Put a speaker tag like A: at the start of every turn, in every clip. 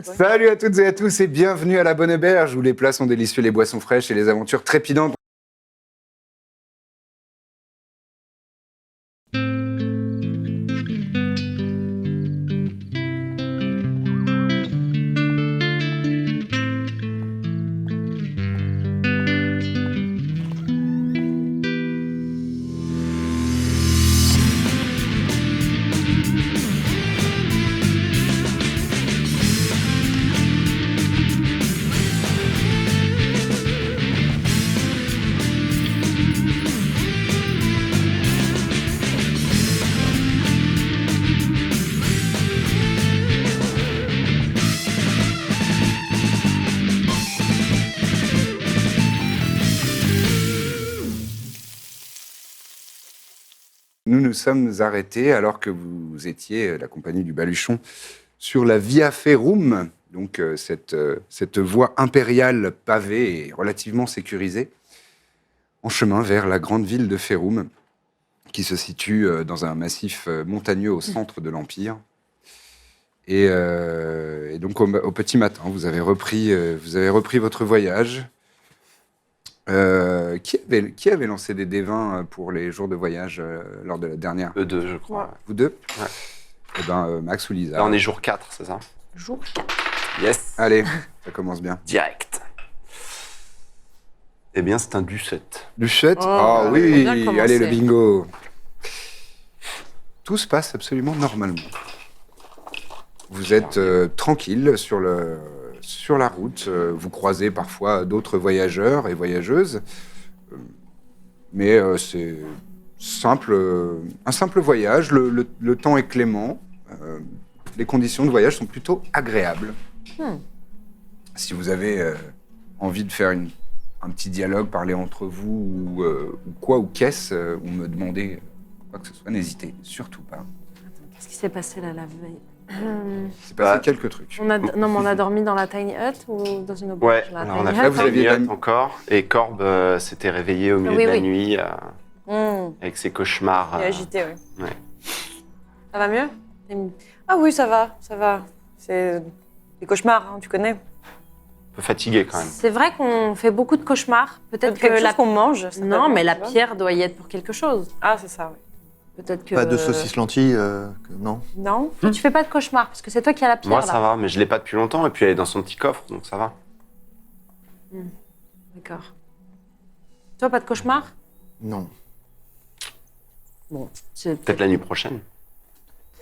A: Salut à toutes et à tous et bienvenue à la Bonne Auberge où les plats sont délicieux, les boissons fraîches et les aventures trépidantes. Nous nous sommes arrêtés alors que vous étiez, la compagnie du Baluchon, sur la Via Ferrum, donc cette voie impériale pavée et relativement sécurisée, en chemin vers la grande ville de Ferrum, qui se situe dans un massif montagneux au centre de l'Empire. Et donc au petit matin, vous avez repris votre voyage. Qui avait lancé des D20 pour les jours de voyage lors de la dernière?
B: Eux deux, je crois.
C: Ouais.
A: Vous deux?
B: Ouais.
A: Eh ben, Max ou Lisa?
B: Là, on est jour 4, c'est ça?
C: Jour 4.
B: Yes.
A: Allez, ça commence bien.
B: Direct. Eh bien, c'est un du 7.
A: Du chut?
C: Oh,
A: Ah
C: on
A: oui,
C: va bien commencer.
A: allez, le bingo. Tout se passe absolument normalement. Vous êtes tranquille sur la route. Vous croisez parfois d'autres voyageurs et voyageuses. Mais c'est un simple voyage. Le temps est clément. Les conditions de voyage sont plutôt agréables. Si vous avez envie de faire un petit dialogue, parler entre vous, ou qu'est-ce, ou me demander quoi que ce soit, n'hésitez surtout pas.
C: Qu'est-ce qui s'est passé là la veille?
A: C'est passé
B: Bah,
A: quelques trucs.
C: Non, mais on a dormi dans la tiny hut ou dans une auberge?
B: Ouais,
C: La
B: alors on
C: tiny
B: a fait
C: hut,
A: vous aviez
B: Tiny Hut
A: la-
B: encore, et Corbe s'était réveillé au milieu
C: oui,
B: de la
C: oui.
B: nuit
C: Mmh.
B: avec ses cauchemars.
D: Il est agité, oui.
B: Ouais.
D: Ça va mieux? Ah oui, ça va, ça va. C'est des cauchemars, hein, tu connais.
B: Un peu fatigué quand même.
C: C'est vrai qu'on fait beaucoup de cauchemars. Peut-être que
D: Quelque
C: la
D: chose qu'on mange. ça
C: non,
D: peut
C: mais
D: être,
C: la
D: tu vois.
C: pierre doit y être pour quelque chose.
D: Ah, c'est ça, oui.
C: Peut-être que
E: Pas de saucisse lentilles, non.
D: Non?
C: Toi, tu fais pas de cauchemars parce que c'est toi qui as la pierre
B: Moi,
C: là.
B: ça va, mais je l'ai pas depuis longtemps, et puis elle est dans son petit coffre, donc ça va.
C: D'accord. Toi, pas de cauchemars?
E: Non.
C: Bon, c'est
B: Peut-être la nuit prochaine.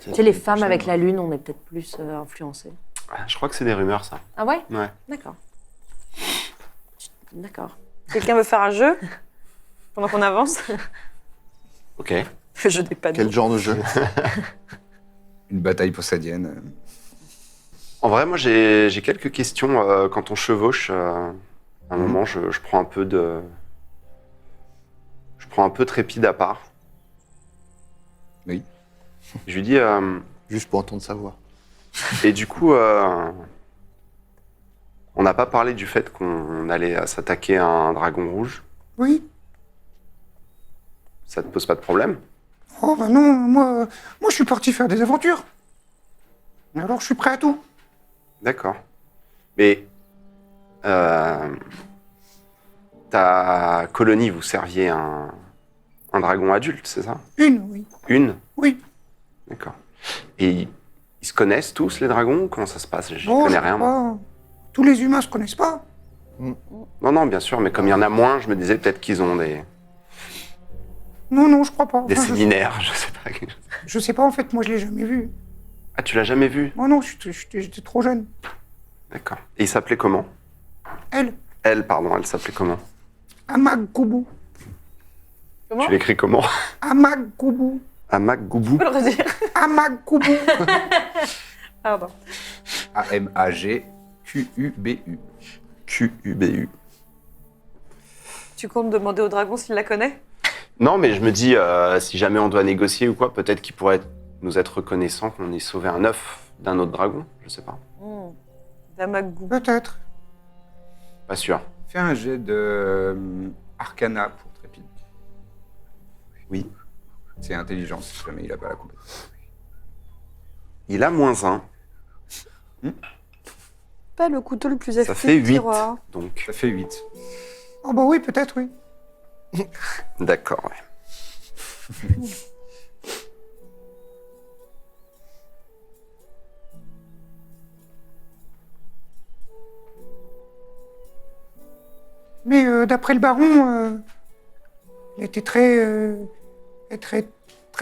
C: Tu sais, les femmes avec la lune, on est peut-être plus influencées.
B: Ah, je crois que c'est des rumeurs, ça.
C: Ah ouais?
B: Ouais.
C: D'accord. D'accord.
D: Quelqu'un veut faire un jeu? Pendant qu'on avance?
B: Ok.
D: Le jeu des panneaux.
E: Quel genre de jeu?
A: Une bataille possadienne.
B: En vrai, moi, j'ai quelques questions. Quand on chevauche, à un moment, je prends un peu de... Je prends un peu Trépide à part.
A: Oui.
B: Je lui dis...
E: Juste pour entendre sa voix.
B: et du coup, on n'a pas parlé du fait qu'on allait s'attaquer à un dragon rouge.
A: Oui.
B: Ça te pose pas de problème?
A: Oh bah non, moi je suis parti faire des aventures. Alors je suis prêt à tout.
B: D'accord. Mais... ta colonie, vous serviez un dragon adulte, c'est ça?
A: Oui.
B: Une?
A: Oui.
B: D'accord. Et ils se connaissent tous, les dragons? Comment ça se passe? Je
A: Bon,
B: connais
A: je
B: rien,
A: sais
B: moi.
A: pas. Tous les humains se connaissent pas.
B: Non, non, bien sûr, mais comme il y en a moins, je me disais peut-être qu'ils ont des
A: Non, je crois pas. Enfin,
B: séminaires, je sais pas.
A: je sais pas en fait, moi je l'ai jamais vu.
B: Ah, tu l'as jamais vu?
A: Moi non, j'étais trop jeune.
B: D'accord. Et il s'appelait comment?
A: Elle,
B: Elle, pardon, elle s'appelait comment?
A: Amaggoubou.
D: Comment?
B: Tu l'écris comment?
A: Amaggoubou.
B: Amak Goubou?
D: Tu peux le redire?
A: Amaggoubou.
D: Pardon.
A: A-M-A-G-Q-U-B-U.
B: Q-U-B-U.
D: Tu comptes demander au dragon s'il la connaît?
B: Non, mais je me dis, si jamais on doit négocier ou quoi, peut-être qu'il pourrait nous être reconnaissant qu'on ait sauvé un œuf d'un autre dragon. Je sais pas.
D: Damagou.
A: Peut-être.
B: Pas sûr.
A: Fais un jet de Arcana pour Trépide.
B: Oui.
A: C'est intelligence, si jamais il a pas la compétence.
B: Il a -1.
D: pas le couteau le plus
B: Ça
D: affûté
B: fait
D: du
B: 8.
D: tiroir.
B: Donc,
A: Ça fait 8.
F: Oh bah oui, peut-être, oui.
B: d'accord, ouais.
F: Mais d'après le baron, elle était très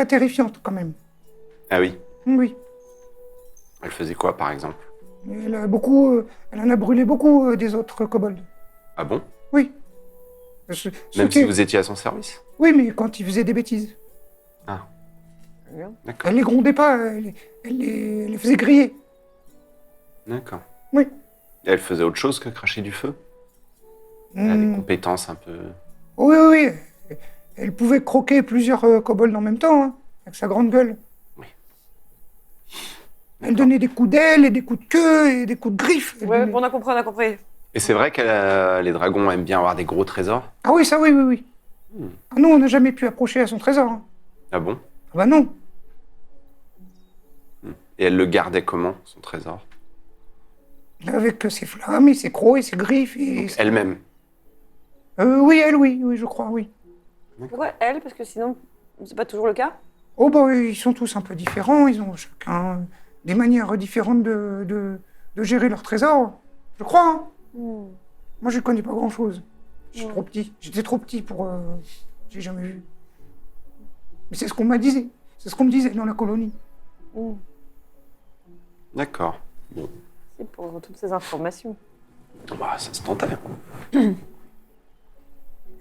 F: terrifiante quand même.
B: Ah oui.
F: Oui.
B: Elle faisait quoi, par exemple?
F: Elle en a brûlé beaucoup des autres kobolds.
B: Ah bon?
F: Oui.
B: Même si vous étiez à son service?
F: Oui, mais quand ils faisaient des bêtises.
B: D'accord.
F: Elle les grondait pas, elle les faisait griller.
B: D'accord.
F: Oui.
B: Et elle faisait autre chose que cracher du feu? Elle a des compétences un peu...
F: Oui, oui, oui. Elle pouvait croquer plusieurs kobolds en même temps, hein, avec sa grande gueule.
B: Oui.
F: Elle donnait des coups d'aile, et des coups de queue, et des coups de griffes. Elle
D: Ouais,
F: donnait-
D: on a compris, on a compris.
B: Et c'est vrai que les dragons aiment bien avoir des gros trésors?
F: Ah oui, ça oui, oui, oui. Ah, nous, on n'a jamais pu approcher à son trésor. Hein.
B: Ah bon?
F: Ah bah non.
B: Et elle le gardait comment, son trésor?
F: Avec ses flammes, et ses crocs, et ses griffes, et...
B: Donc, elle-même?
F: Oui, elle, oui, oui, je crois, oui.
D: Pourquoi elle? Parce que sinon, c'est pas toujours le cas.
F: Oh bah ils sont tous un peu différents, ils ont chacun des manières différentes de gérer leur trésor, je crois. Hein. Moi je connais pas grand-chose. Je suis trop petit, j'étais trop petit pour... j'ai jamais vu. Mais c'est ce qu'on m'a dit, c'est ce qu'on me disait dans la colonie.
B: D'accord.
D: C'est pour toutes ces informations.
B: Bah, ça se tentait.
F: Je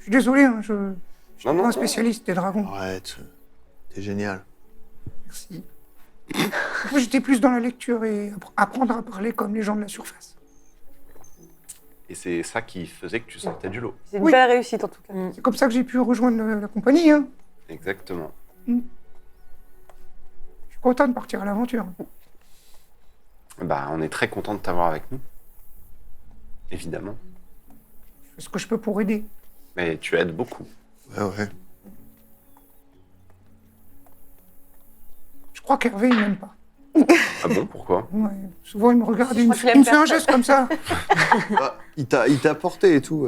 F: suis désolé, hein, je suis
B: Non,
F: pas
B: non.
F: un spécialiste des dragons.
E: Arrête, t'es génial.
F: Merci. Moi j'étais plus dans la lecture et apprendre à parler comme les gens de la surface.
B: Et c'est ça qui faisait que tu sortais du lot.
D: C'est une
F: Oui.
D: belle réussite en tout cas.
F: C'est comme ça que j'ai pu rejoindre la compagnie. Hein.
B: Exactement.
F: Je suis content de partir à l'aventure.
B: Bah, on est très content de t'avoir avec nous. Évidemment.
F: Je fais ce que je peux pour aider.
B: Mais tu aides beaucoup.
E: Ouais, ouais.
F: Je crois qu'Hervé, il m'aime pas.
B: Ah bon, pourquoi?
F: Ouais, souvent, il me regarde et il me
D: crois qu'il
F: fait, il me
D: aime
F: fait un
D: personne.
F: geste comme ça.
E: Ah, il t'a porté et tout.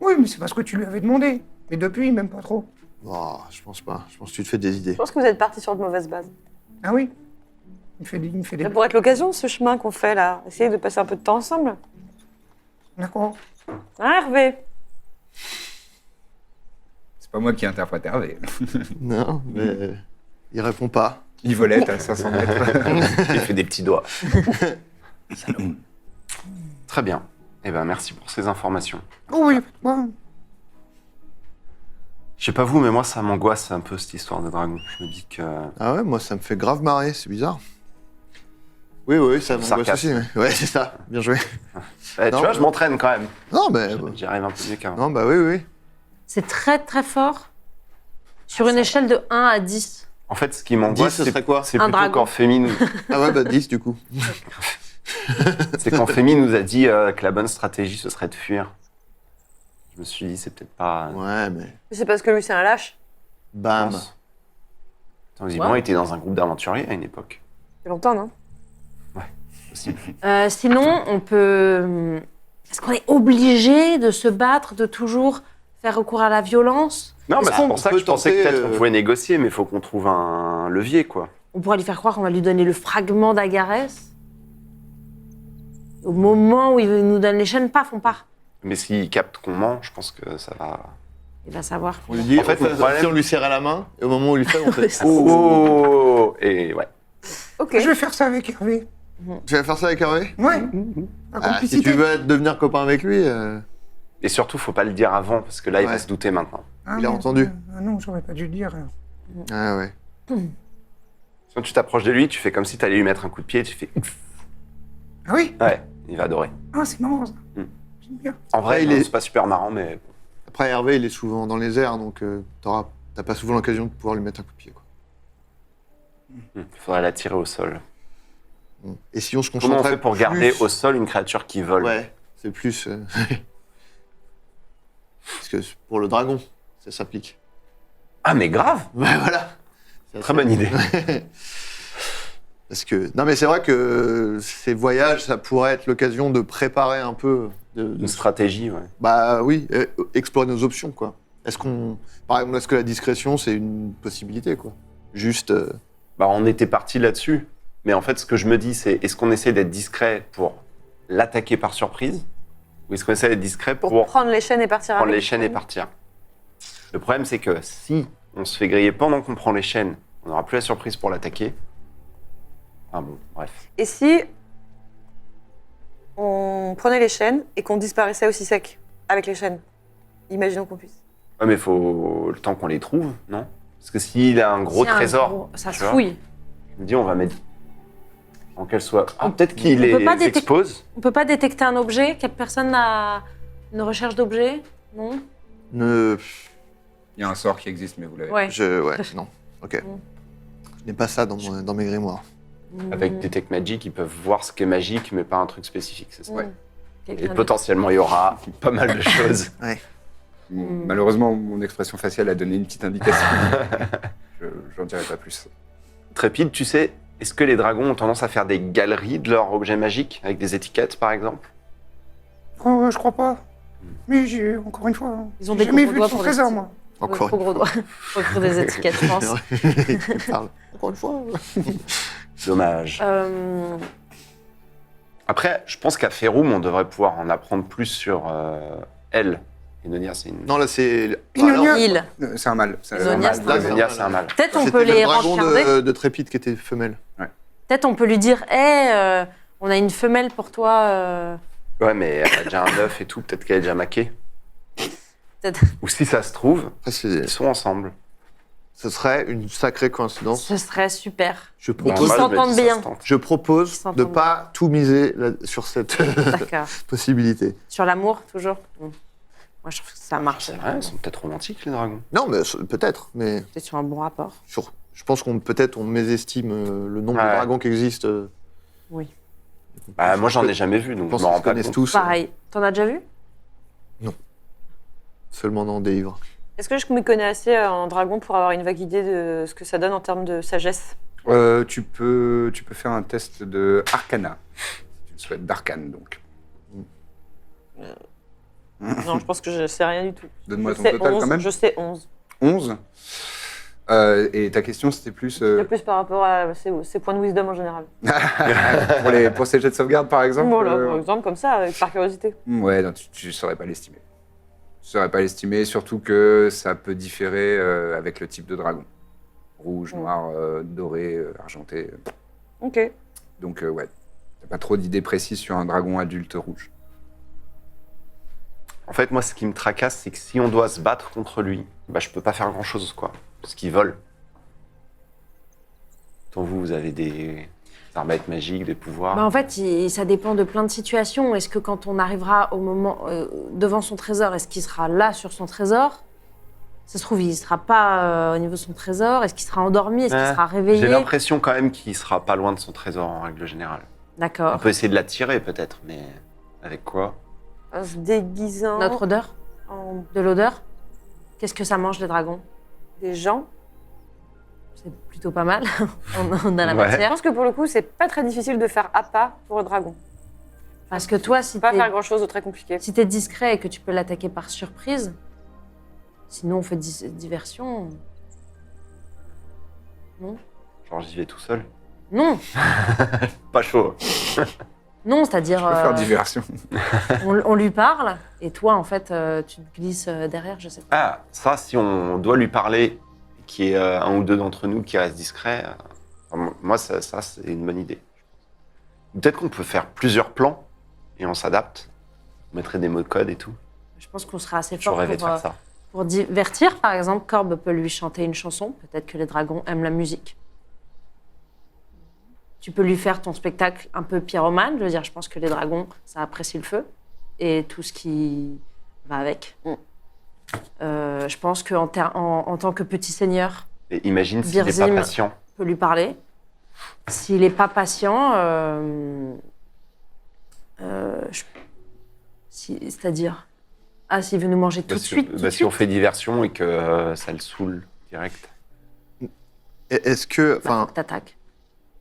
F: Oui, mais c'est parce que tu lui avais demandé. Et depuis, il m'aime pas trop.
E: Oh, je pense pas. Je pense que tu te fais des idées.
D: Je pense que vous êtes partis sur de mauvaises bases.
F: Ah oui. Il me fait des...
D: Ça pourrait être l'occasion, ce chemin qu'on fait là. Essayer de passer un peu de temps ensemble.
F: D'accord.
D: Hein, Hervé?
A: C'est pas moi qui interprète Hervé.
E: Non, mais il répond pas.
A: Il volette à 500 mètres.
B: Il fait des petits doigts. Très bien. Eh ben, merci pour ces informations.
F: Oh oui, ouais.
B: Je sais pas vous, mais moi, ça m'angoisse un peu, cette histoire de dragon. Je me dis que...
E: Ah ouais, moi ça me fait grave marrer, c'est bizarre. Oui, oui, ça m'angoisse aussi.
B: Sarcasme.
E: Ouais, c'est ça. Bien joué.
B: Eh, tu
E: Non,
B: vois, je m'entraîne quand même.
E: Non, mais...
B: J'y arrive un peu mieux qu'avant.
E: Non, bah oui, oui.
C: C'est très très fort. Sur une échelle de 1 à 10.
B: En fait, ce qui
E: 10,
B: m'angoisse,
E: ce serait quoi?
B: c'est
C: Un
B: plutôt
C: dragon.
B: quand Fémi nous...
E: Ah ouais, bah 10 du coup.
B: c'est quand Fémi nous a dit que la bonne stratégie, ce serait de fuir. Je me suis dit, c'est peut-être pas...
E: Ouais, mais...
D: C'est parce que lui, c'est un lâche.
E: Bam.
B: Attends, visiblement, il était dans un groupe d'aventuriers à une époque.
D: C'est longtemps, non?
B: Possible.
C: Sinon, on peut... Est-ce qu'on est obligé de se battre, de toujours faire recours à la violence?
B: Non, mais
E: Est-ce
B: c'est
E: qu'on
B: pour ça que
E: peut
B: je pensais que
E: tenter,
B: peut-être on pouvait négocier, mais il faut qu'on trouve un levier, quoi.
C: On pourra lui faire croire qu'on va lui donner le fragment d'Agarès. Au moment où il nous donne les chaînes, paf, on part.
B: Mais s'il capte qu'on ment, je pense que ça va...
C: Il va savoir.
E: On lui dit,
B: En fait, le problème-
E: si on lui serrait la main, et au moment où il le fait, on fait...
C: Ça,
B: Oh Et ouais.
D: Ok.
F: Je vais faire ça avec Hervé.
E: Tu vas faire ça avec Hervé?
F: Ouais. La
E: Ah, si
F: complicité.
E: tu veux devenir copain avec lui...
B: Et surtout, faut pas le dire avant, parce que là, il va
E: Ouais.
B: se douter maintenant.
F: Ah,
E: il a
F: non,
E: entendu.
F: Ah non, j'aurais pas dû le dire.
E: Ah ouais.
B: Quand tu t'approches de lui, tu fais comme si tu allais lui mettre un coup de pied, tu fais... ouf.
F: Ah oui.
B: Ouais, il va adorer.
F: Ah, c'est marrant ça.
B: Mm.
F: J'aime bien.
B: En vrai,
E: Après, il
B: non,
E: est-
B: c'est pas super marrant, mais...
E: Après, Hervé, il est souvent dans les airs, donc t'as pas souvent l'occasion de pouvoir lui mettre un coup de pied, quoi.
B: Il faudrait l'attirer au sol.
E: Et si on se
B: Comment on
E: concentrait
B: fait pour garder
E: plus-
B: au sol une créature qui vole?
E: Ouais, c'est plus... Parce que pour le dragon, ça s'applique.
B: Ah, mais grave!
E: Ouais, voilà. C'est
B: Très bonne idée.
E: Parce que non, mais c'est vrai que ces voyages, ça pourrait être l'occasion de préparer un peu.
B: Une stratégie, ouais.
E: Bah oui, explorer nos options, quoi. Par exemple, est-ce que la discrétion, c'est une possibilité, quoi? Juste.
B: Bah, on était parti là-dessus. Mais en fait, ce que je me dis, c'est est-ce qu'on essaie d'être discret pour l'attaquer par surprise ou est-ce qu'on essaie d'être discret pour
D: prendre les chaînes et partir
B: prendre
D: avec.
B: les chaînes et partir? Le problème, c'est que si on se fait griller pendant qu'on prend les chaînes, on n'aura plus la surprise pour l'attaquer. Ah bon, bref.
D: Et si on prenait les chaînes et qu'on disparaissait aussi sec avec les chaînes? Imaginons qu'on puisse.
B: Ouais, mais il faut le temps qu'on les trouve, non? Parce que s'il a un gros
C: Si, un
B: trésor,
C: gros- ça
B: tu
C: se
B: vois,
C: fouille.
B: je me dis, on va mettre en qu'elle soit. Ah, peut-être qu'il
C: on peut pas
B: les expose.
C: On peut pas détecter un objet? Quelle personne a une recherche d'objet? Non?
E: Ne.
A: Il y a un sort qui existe, mais vous l'avez.
C: Ouais.
E: Ouais, non. Ok.
C: Mm.
E: Je n'ai pas ça dans mes grimoires.
B: Avec Detect Magic, ils peuvent voir ce qui est magique, mais pas un truc spécifique, c'est ça?
C: Ouais.
B: Et
C: Quelqu'un
B: potentiellement, il y aura pas mal de choses.
A: Bon,
C: Mm.
A: malheureusement, mon expression faciale a donné une petite indication. J'en dirai pas plus.
B: Trépide, tu sais, est-ce que les dragons ont tendance à faire des galeries de leurs objets magiques, avec des étiquettes, par exemple?
F: Oh, je crois pas. Mais encore une fois,
C: Ils ont
F: j'ai
C: des
F: jamais
C: gros
F: vu de
C: doigts
F: son
C: pour
F: trésor,
C: les-
F: moi.
E: Encore
C: Trop gros doigts. Faut écrire des étiquettes, je pense.
E: Il parle. Encore une fois.
B: Dommage. Après, je pense qu'à Féroum, on devrait pouvoir en apprendre plus sur elle. Enonia, c'est une...
E: Non, là, c'est.
F: Inonia.
C: Île.
A: C'est un mal. C'est
C: Inonia,
A: un
C: c'est
A: mal.
C: un
B: Enonia, c'est un mal.
C: Peut-être on
E: C'était
C: peut
E: le
C: les
E: dragon
C: regarder.
E: de Trépide qui était femelle.
C: Peut-être on peut lui dire, hé, on a une femelle pour toi.
B: Ouais, mais elle a déjà un œuf et tout, peut-être qu'elle est déjà maquée.
C: Peut-être.
B: Ou si ça se trouve,
E: Après,
B: ils sont ensemble.
E: ce serait une sacrée coïncidence.
C: Ce serait super.
E: Je
C: Et
B: Bon,
C: qui
E: propose,
B: moi, je me dis,
C: s'entendent
B: ça
C: bien.
B: se tente.
E: je propose
C: Qui s'entendent
E: de ne pas tout miser sur cette
C: D'accord.
E: possibilité.
C: Sur l'amour, toujours. Moi, je trouve que ça marche.
B: C'est vrai, ils sont peut-être romantiques, les dragons.
E: Non, mais peut-être. Mais
C: C'est sur un bon rapport.
E: je pense qu'on peut-être on mésestime le nombre de
B: Ouais.
E: dragons qui existent.
C: Oui.
B: Bah, moi, j'en ai jamais vu,
E: Je
B: donc je
E: pense
B: m'en
E: qu'ils
B: rends
E: se
B: pas
E: connaissent
B: compte.
E: tous.
C: Pareil. T'en as déjà vu?
E: Seulement dans des livres.
D: Est-ce que je me connais assez en dragon pour avoir une vague idée de ce que ça donne en termes de sagesse?
A: Tu peux faire un test de Arcana. Si tu le souhaites, d'Arcane, donc.
D: Non, je pense que je sais rien du tout.
A: Donne-moi
D: Je
A: ton
D: sais
A: total
D: 11,
A: quand même.
D: Je sais 11.
A: 11. Et ta question, c'était plus
D: C'est plus par rapport à ces points de wisdom en général.
A: pour ces jets de sauvegarde, par exemple.
D: Voilà, par exemple, comme ça, par curiosité.
A: Ouais, non, tu ne saurais pas l'estimer. Tu ne saurais pas l'estimer, surtout que ça peut différer avec le type de dragon. Rouge, noir, doré, argenté.
D: Ok.
A: Donc, ouais, t'as pas trop d'idées précises sur un dragon adulte rouge.
B: En fait, moi, ce qui me tracasse, c'est que si on doit se battre contre lui, bah, je peux pas faire grand-chose, quoi. Parce qu'il vole. Tant vous avez des arbalètes magiques, des pouvoirs.
C: Bah, en fait, ça dépend de plein de situations. Est-ce que quand on arrivera au moment devant son trésor, est-ce qu'il sera là sur son trésor? Ça se trouve, il ne sera pas au niveau de son trésor. Est-ce qu'il sera endormi? Est-ce qu'il sera
B: J'ai
C: réveillé?
B: l'impression quand même qu'il sera pas loin de son trésor, en règle générale. On
C: D'accord.
B: peut essayer de l'attirer, peut-être, mais avec quoi?
D: En se déguisant
C: Notre odeur?
D: en
C: De l'odeur? Qu'est-ce que ça mange, les dragons?
D: des gens.
C: C'est plutôt pas mal. on a la
B: Ouais.
D: Je
C: matière.
D: pense que pour le coup, c'est pas très difficile de faire appât pour le dragon.
C: Parce que toi, si
D: Pas faire
C: t'es
D: grand-chose de très compliqué.
C: si t'es discret et que tu peux l'attaquer par surprise, sinon on fait diversion. Non?
B: Genre, j'y vais tout seul.
C: Non,
B: Pas chaud.
C: non, c'est-à-dire
A: Je peux faire diversion.
C: on lui parle et toi, en fait, tu te glisses derrière, je sais pas.
B: Ah, ça, si on doit lui parler, qu'il y ait un ou deux d'entre nous qui restent discrets, moi, ça c'est une bonne idée. Peut-être qu'on peut faire plusieurs plans et on s'adapte. On mettrait des mots de code et tout.
C: Je pense qu'on sera assez
B: Je
C: fort
B: rêvais de faire ça.
C: pour divertir. Par exemple, Corbe peut lui chanter une chanson. Peut-être que les dragons aiment la musique. Tu peux lui faire ton spectacle un peu pyromane. Je veux dire, je pense que les dragons, ça apprécie le feu et tout ce qui va avec. Je pense qu'en en tant que petit seigneur,
B: Et imagine s'il n'est pas
C: Birzim.
B: patient.
C: on peut lui parler. S'il n'est pas patient, c'est-à-dire, s'il veut nous manger tout de suite, tout de
B: Si on
C: suite,
B: fait diversion et que ça le saoule direct.
E: Est-ce que,
C: bah,
E: enfin,
C: faut que t'attaques.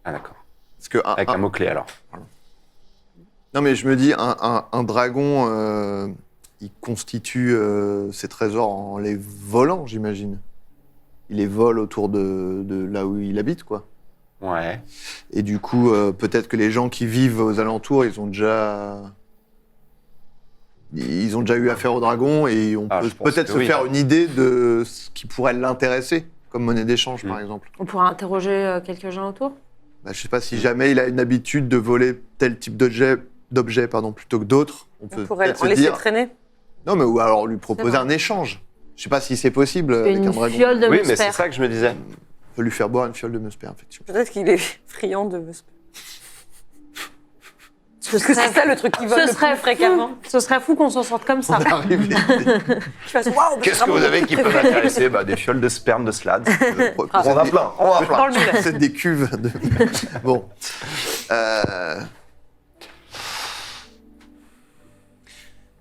B: Ah, d'accord.
E: Parce que
B: Avec un mot-clé, alors.
E: non, mais je me dis, un dragon, il constitue ses trésors en les volant, j'imagine. Il les vole autour de là où il habite, quoi.
B: Ouais.
E: Et du coup, peut-être que les gens qui vivent aux alentours, ils ont déjà eu affaire au dragon et on
B: Ah,
E: peut
B: je pense
E: peut-être
B: que
E: se
B: oui.
E: faire une idée de ce qui pourrait l'intéresser comme monnaie d'échange, par exemple.
C: On pourra interroger quelques gens autour.
E: Bah, je sais pas si jamais il a une habitude de voler tel type d'objet, plutôt que d'autres. On
D: On
E: peut
D: pourrait
E: peut-être
D: en
E: se
D: laisser
E: dire.
D: traîner.
E: Non, mais ou alors lui proposer
C: vrai.
E: un échange. Je sais pas si c'est possible avec
C: Une
E: un dragon.
C: fiole de
B: Oui, mais
C: Musper.
B: c'est ça que je me disais.
E: On peut lui faire boire une fiole de Musper, effectivement.
D: Peut-être qu'il est friand de Vesper.
C: Ce
D: Parce que c'est ça le truc qui vole le plus fréquemment.
C: Ce serait fou qu'on s'en sorte comme ça.
E: On arrive.
D: Tu fasses waouh, mais
B: Qu'est-ce que vous avez qui peut m'intéresser? Des fioles de sperme de Slade. On en a plein, on en a plein.
D: Dans le mille.
E: C'est des cuves. Bon.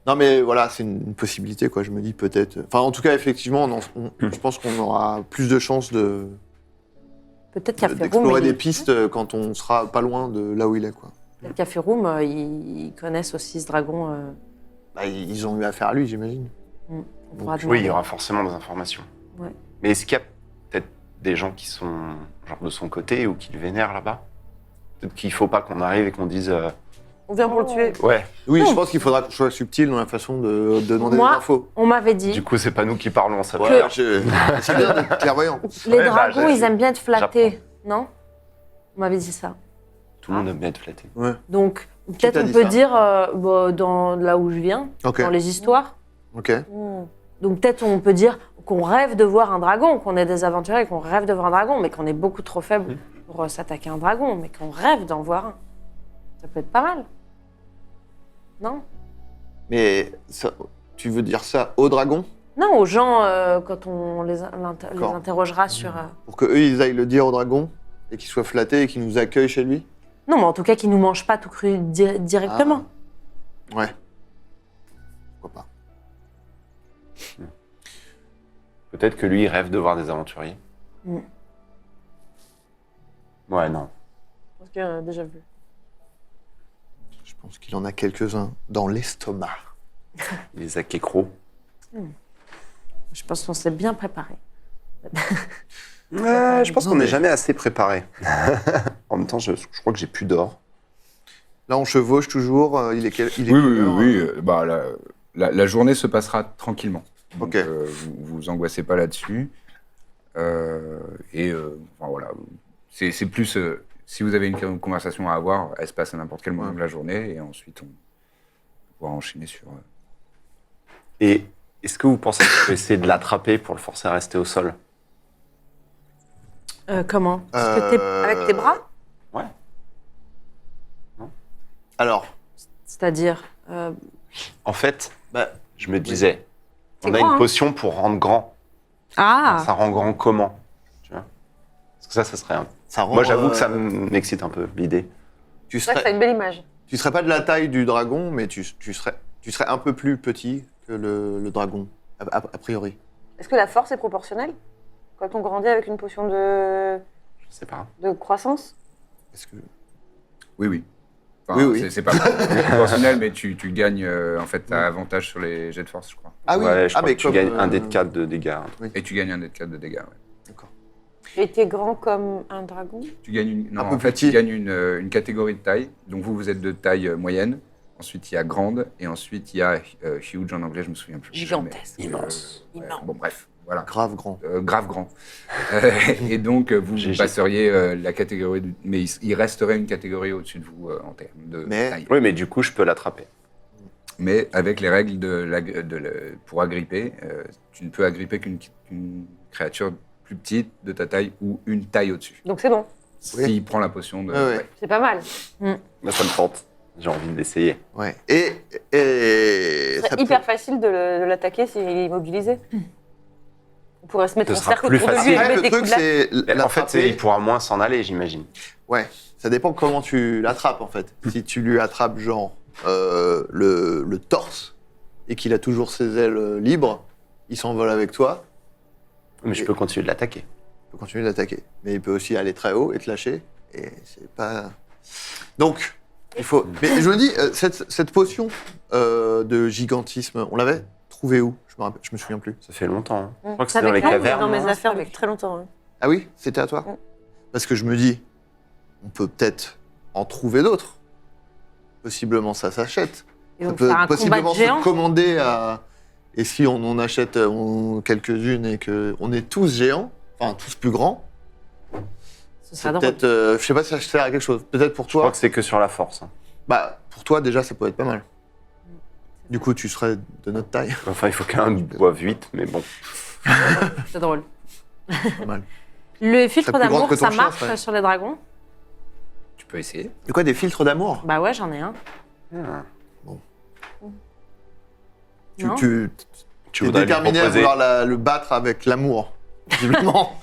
E: Non, mais voilà, c'est une possibilité, quoi. Je me dis peut-être. Enfin, en tout cas, effectivement, je pense qu'on aura plus de chances
C: Peut-être qu'à Feroum,
E: d'explorer des pistes quand on sera pas loin de là où il est, quoi.
C: ils connaissent aussi ce dragon.
E: Bah, ils ont eu affaire à lui, j'imagine.
C: On pourra
B: Oui, il
C: demander.
B: y aura forcément des informations.
C: Ouais.
B: Mais est-ce qu'il y a peut-être des gens qui sont genre de son côté ou qui le vénèrent là-bas? Peut-être qu'il faut pas qu'on arrive et qu'on dise
D: On vient pour le tuer.
B: ouais.
E: Oui,
C: Non.
E: je pense qu'il faudra qu'on soit subtil dans la façon de demander
C: Moi,
E: des infos.
C: On m'avait dit,
B: Du coup, c'est pas nous qui parlons, ça va.
E: Ouais, c'est bien d'être clairvoyant.
C: les
B: Ouais, bah,
C: dragons,
B: j'ai-
C: ils aiment bien être flattés, non? On m'avait dit ça.
B: Tout le monde aime bien être flatté.
E: Ouais.
C: Donc, peut-être
E: t'a
C: on
E: dit
C: peut
E: ça
C: dire, dans là où je viens,
E: Ok.
C: dans les histoires.
E: Ok.
C: Donc, peut-être on peut dire qu'on rêve de voir un dragon, qu'on est des aventuriers, qu'on rêve de voir un dragon, mais qu'on est beaucoup trop faible pour s'attaquer à un dragon, mais qu'on rêve d'en voir un. Ça peut être pas mal. Non?
E: Mais ça, tu veux dire ça au dragon
C: Non, aux gens, quand on les
E: D'accord.
C: interrogera sur...
E: pour que eux ils aillent le dire au dragon et qu'ils soient flattés et qu'ils nous accueillent chez lui?
C: Non, mais en tout cas, qu'ils ne nous mangent pas tout cru directement.
E: Ouais. Pourquoi pas?
B: Peut-être que lui, il rêve de voir des aventuriers.
C: Mm.
B: Ouais, non.
D: Parce qu'il a déjà vu.
E: Je pense qu'il en a quelques-uns dans l'estomac.
B: Les akécros.
C: Je pense qu'on s'est bien préparé.
B: Je pense qu'on n'est jamais assez préparé. En même temps, je crois que j'ai plus d'or.
E: Là, on chevauche toujours. Il est quelle
A: Oui,
E: quelle
A: oui,
E: heure,
A: oui. Bah, la journée se passera tranquillement. Donc,
E: Ok.
A: vous vous angoissez pas là-dessus. Enfin, voilà. C'est plus. Si vous avez une conversation à avoir, elle se passe à n'importe quel moment de la journée. Et ensuite, on pourra enchaîner sur.
B: Et est-ce que vous pensez qu'on peut essayer de l'attraper pour le forcer à rester au sol?
C: Comment? Parce que t'es-
D: Avec tes bras?
B: Ouais.
E: Alors,
C: C'est-à-dire...
B: En fait,
E: bah,
B: je me disais,
C: C'est
B: on a
C: grand,
B: une
C: hein.
B: potion pour rendre grand.
C: Ah!
B: Ça rend grand comment? Tu vois? Parce que ça serait un...
E: ça rend,
B: Moi, j'avoue que ça m'excite un peu, l'idée.
E: Tu
D: C'est vrai que
E: serais,
D: t'as une belle image.
E: tu serais pas de la taille du dragon, mais tu serais un peu plus petit que le dragon, a priori.
D: Est-ce que la force est proportionnelle quand on grandit avec une potion de
B: Je sais pas.
D: croissance?
E: Est-ce que...
A: Oui, oui. Enfin,
E: Oui, oui.
A: C'est pas proportionnel, mais tu gagnes. En fait, t'as avantage sur les jets de force, je crois.
E: Ah oui,
B: Ouais, je crois
E: mais
B: que tu
E: comme,
B: gagnes un dé de 4 de dégâts.
A: Et tu gagnes un dé de 4 de dégâts. Ouais.
E: D'accord.
D: Et t'es grand comme un dragon?
A: Tu gagnes une. Non,
E: Un peu
A: en fait,
E: petit.
A: tu gagnes une catégorie de taille. Donc, vous êtes de taille moyenne. Ensuite, il y a grande. Et ensuite, il y a huge en anglais, je me souviens plus.
C: Gigantesque.
A: Mais,
B: Immense.
A: ouais,
C: Immense.
A: bon, bref, voilà.
E: Grave grand.
A: Grave grand. Et donc, vous
B: GG.
A: passeriez la catégorie. Mais il resterait une catégorie au-dessus de vous en termes de
E: Mais-
A: taille.
B: Oui, mais du coup, je peux l'attraper.
A: Mais avec les règles pour agripper, tu ne peux agripper qu'une créature plus petite de ta taille ou une taille au-dessus.
D: Donc c'est bon.
A: S'il prend la potion de.
E: Ouais, ouais.
A: ouais.
D: C'est pas mal.
B: Là, ça me tente. J'ai envie d'essayer.
E: Ouais. Et
D: Ce
E: ça
D: serait
E: peut-
D: hyper facile de l'attaquer s'il est immobilisé. On pourrait se mettre
B: Ce
D: en
B: sera
D: cercle
B: plus
D: autour de lui
B: facile.
D: et lui
E: Après,
D: mettre
E: le
D: des
E: truc,
D: coups de
E: c'est
B: En fait,
E: l'attraper.
B: il pourra moins s'en aller, j'imagine.
E: Ouais, ça dépend comment tu l'attrapes en fait. Si tu lui attrapes genre le torse et qu'il a toujours ses ailes libres, il s'envole avec toi,
B: Mais je peux continuer de l'attaquer.
E: il peut continuer d'attaquer. Mais il peut aussi aller très haut et te lâcher. Et c'est pas. Donc, il faut. Mais je me dis, cette potion de gigantisme, on l'avait trouvée où? Je me souviens plus.
B: Ça fait longtemps. Hein. Je crois que
D: Ça
B: c'est dans les
D: avec moi,
B: cavernes.
D: dans mes
B: hein.
D: affaires depuis très longtemps. hein.
E: Ah oui, c'était à toi. Parce que je me dis, on peut peut-être en trouver d'autres. Possiblement, ça s'achète.
C: Et
E: Ça
C: donc
E: peut
C: faire un combat
E: possiblement
C: de géants.
E: se commander à. Et si on en achète quelques-unes et qu'on est tous géants, enfin tous plus grands,
C: Ce
E: c'est
C: serait drôle.
E: peut-être. Je sais pas si ça sert à quelque chose. Peut-être pour
B: Je crois
E: toi.
B: que c'est que sur la force. Hein.
E: Bah, pour toi, déjà, ça peut être pas mal. Du coup, tu serais de notre taille.
B: Enfin, il faut qu'un boive 8, mais bon.
C: C'est drôle.
E: Pas mal.
C: Le filtre
E: Ça plus grande
C: d'amour,
E: que ton
C: ça
E: chien,
C: marche
E: ça.
C: sur les dragons?
A: Tu peux essayer.
E: De quoi, des filtres d'amour?
C: Bah ouais, j'en ai un.
B: Ah.
C: Non.
B: Tu
E: es
B: voudrais lui
E: déterminé à
B: proposer.
E: vouloir le battre avec l'amour, visiblement.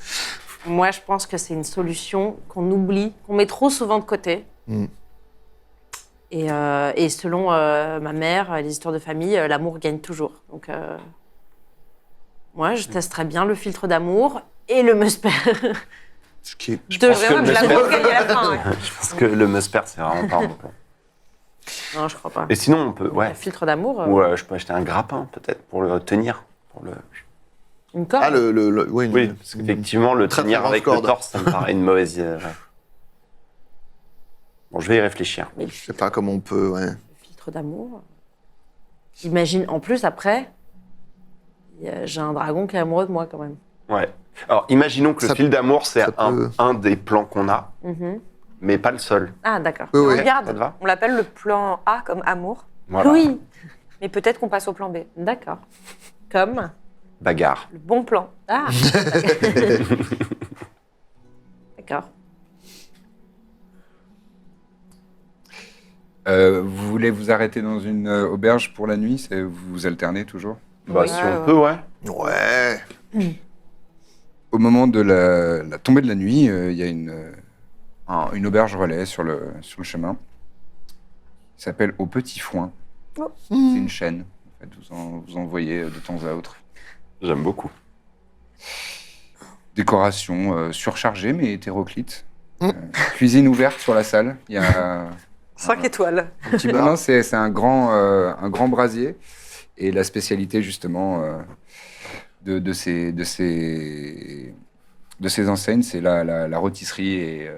C: Moi, je pense que c'est une solution qu'on oublie, qu'on met trop souvent de côté.
E: Mm.
C: Et selon ma mère, les histoires de famille, l'amour gagne toujours. Donc, moi, je testerais bien le filtre d'amour et le musper.
E: Ce qui est.
C: Je te
B: pense que
C: jure,
B: le
C: je la
B: musper-
C: vois gagner à la fin. ouais.
B: Je pense que le musper, c'est vraiment pas un bon plan.
C: Non, je crois pas.
B: Et sinon, on peut. Ouais.
C: Le filtre d'amour,
B: Ou je peux acheter un grappin, peut-être, pour le tenir. Pour le...
C: une corde.
E: Ah, ouais,
B: Oui, parce qu'effectivement, le
E: Très,
B: tenir
E: très
B: avec
E: grosse
B: le
E: corde.
B: torse, ça me paraît une mauvaise idée. Ouais. Bon, je vais y réfléchir.
C: Mais le
E: Je sais pas comment on peut. Ouais.
C: filtre d'amour. J'imagine, en plus, après, j'ai un dragon qui est amoureux de moi quand même.
B: Ouais. Alors, imaginons que le
E: Ça-
B: fil d'amour, c'est
E: ça peut-
B: un des plans qu'on a,
C: Mhm.
B: mais pas le seul.
C: Ah, d'accord.
E: Oui, oui.
B: Ça
D: Regarde,
B: te va?
D: on l'appelle le plan A comme amour,
B: Voilà.
C: Oui,
D: mais peut-être qu'on passe au plan B.
C: d'accord. Comme
B: Bagarre.
D: Le bon plan.
C: Ah, d'accord.
A: Vous voulez vous arrêter dans une auberge pour la nuit? Vous vous alternez toujours?
B: Bah,
C: Oui.
B: si on peut, ouais.
E: Ouais.
A: Au moment de la tombée de la nuit, il y a une auberge relais sur le chemin. Qui s'appelle Au Petit Foin.
D: Oh.
A: C'est une chaîne. En fait, vous en voyez de temps à autre.
B: J'aime beaucoup.
A: Décoration surchargée mais hétéroclite. Cuisine ouverte sur la salle. Il y a
D: 5 étoiles.
E: Un petit
A: non,
E: bar.
A: non, c'est un grand brasier. Et la spécialité, justement, de ces enseignes, c'est la rôtisserie et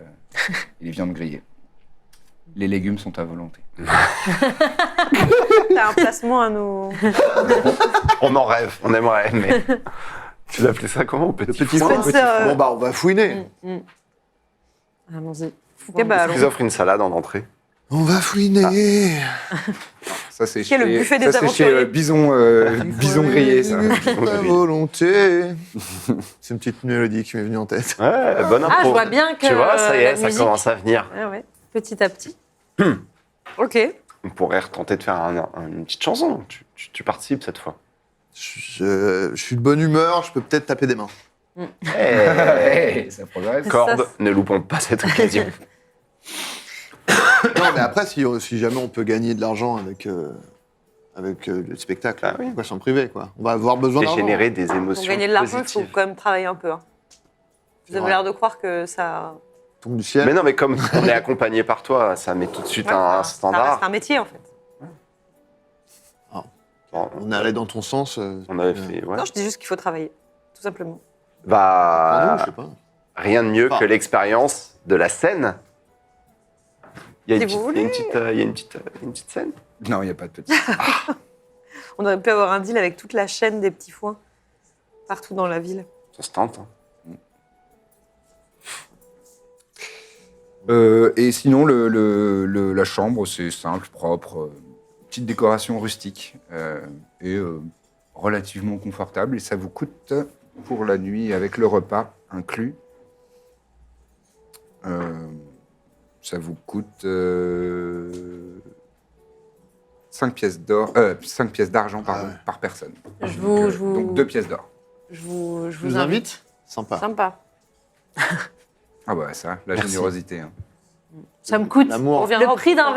A: les viandes grillées. Les légumes sont à volonté.
D: T'as un placement à nous.
B: On en rêve, on aimerait, mais. Tu l'appelais ça comment? Au
E: Le
B: petit
E: petit
B: foin?
E: foin. Bon, bah, on va fouiner.
C: Allons-y.
D: Ok, bah,
B: Est-ce qu'ils offrent une salade en entrée?
E: On va fouiner.
A: Ça, c'est
D: Qui est le buffet des
A: ça, c'est chez
D: aventuriers.
A: Bison grillé, ça.
E: À volonté. C'est une petite mélodie qui m'est venue en tête.
B: Ouais, bonne intro.
C: Ah, je vois bien que
B: Tu vois, ça y
C: la
B: est, ça
C: musique,
B: commence à venir.
D: Ouais, ouais.
C: petit à petit.
D: Ok.
B: On pourrait retenter de faire une petite chanson. Tu participes cette fois.
E: Je suis de bonne humeur, je peux peut-être taper des mains.
A: Hey, ça progresse.
B: Corde,
C: Ça,
B: ne loupons pas cette occasion.
E: Non, mais après, si jamais on peut gagner de l'argent avec le spectacle,
B: Ah oui.
E: pourquoi s'en priver, quoi. On va avoir besoin
B: Et
E: d'argent.
B: générer des
D: Pour
B: émotions
D: gagner de l'argent, il faut
B: positives.
D: quand même travailler un peu. hein. Vous avez
E: vrai.
D: l'air de croire que ça.
E: Tombe du ciel.
B: Mais non, mais comme on est accompagné par toi, ça met tout de suite
D: Ouais,
B: un
D: ça
B: standard.
D: reste un métier en fait.
B: Bon,
E: On est allé dans ton sens.
B: on avait fait. Ouais.
D: Non, je dis juste qu'il faut travailler, tout simplement.
B: Bah,
E: je sais pas.
B: rien de mieux
E: Ah.
B: que l'expérience de la scène. Il y a
D: Si
B: une
D: vous
B: petite, il y a une petite scène.
A: Non, il n'y a pas de petit.
D: On aurait pu avoir un deal avec toute la chaîne des petits foins partout dans la ville.
B: Ça se tente. Hein.
A: Et sinon, la chambre, c'est simple, propre, petite décoration rustique et relativement confortable. Et ça vous coûte, pour la nuit, avec le repas inclus, ça vous coûte 5 pièces d'or, 5 pièces d'argent
E: Ah ouais.
A: par personne.
C: Je
A: Donc,
C: vous-
A: donc 2 pièces d'or.
C: Je vous
E: Je vous invite. Sympa.
C: Sympa.
A: Ah bah ça, la
B: Merci.
A: générosité. Hein.
C: Ça me coûte
E: L'amour.
D: On reviendra
C: le
D: au
C: prix
D: plus fort.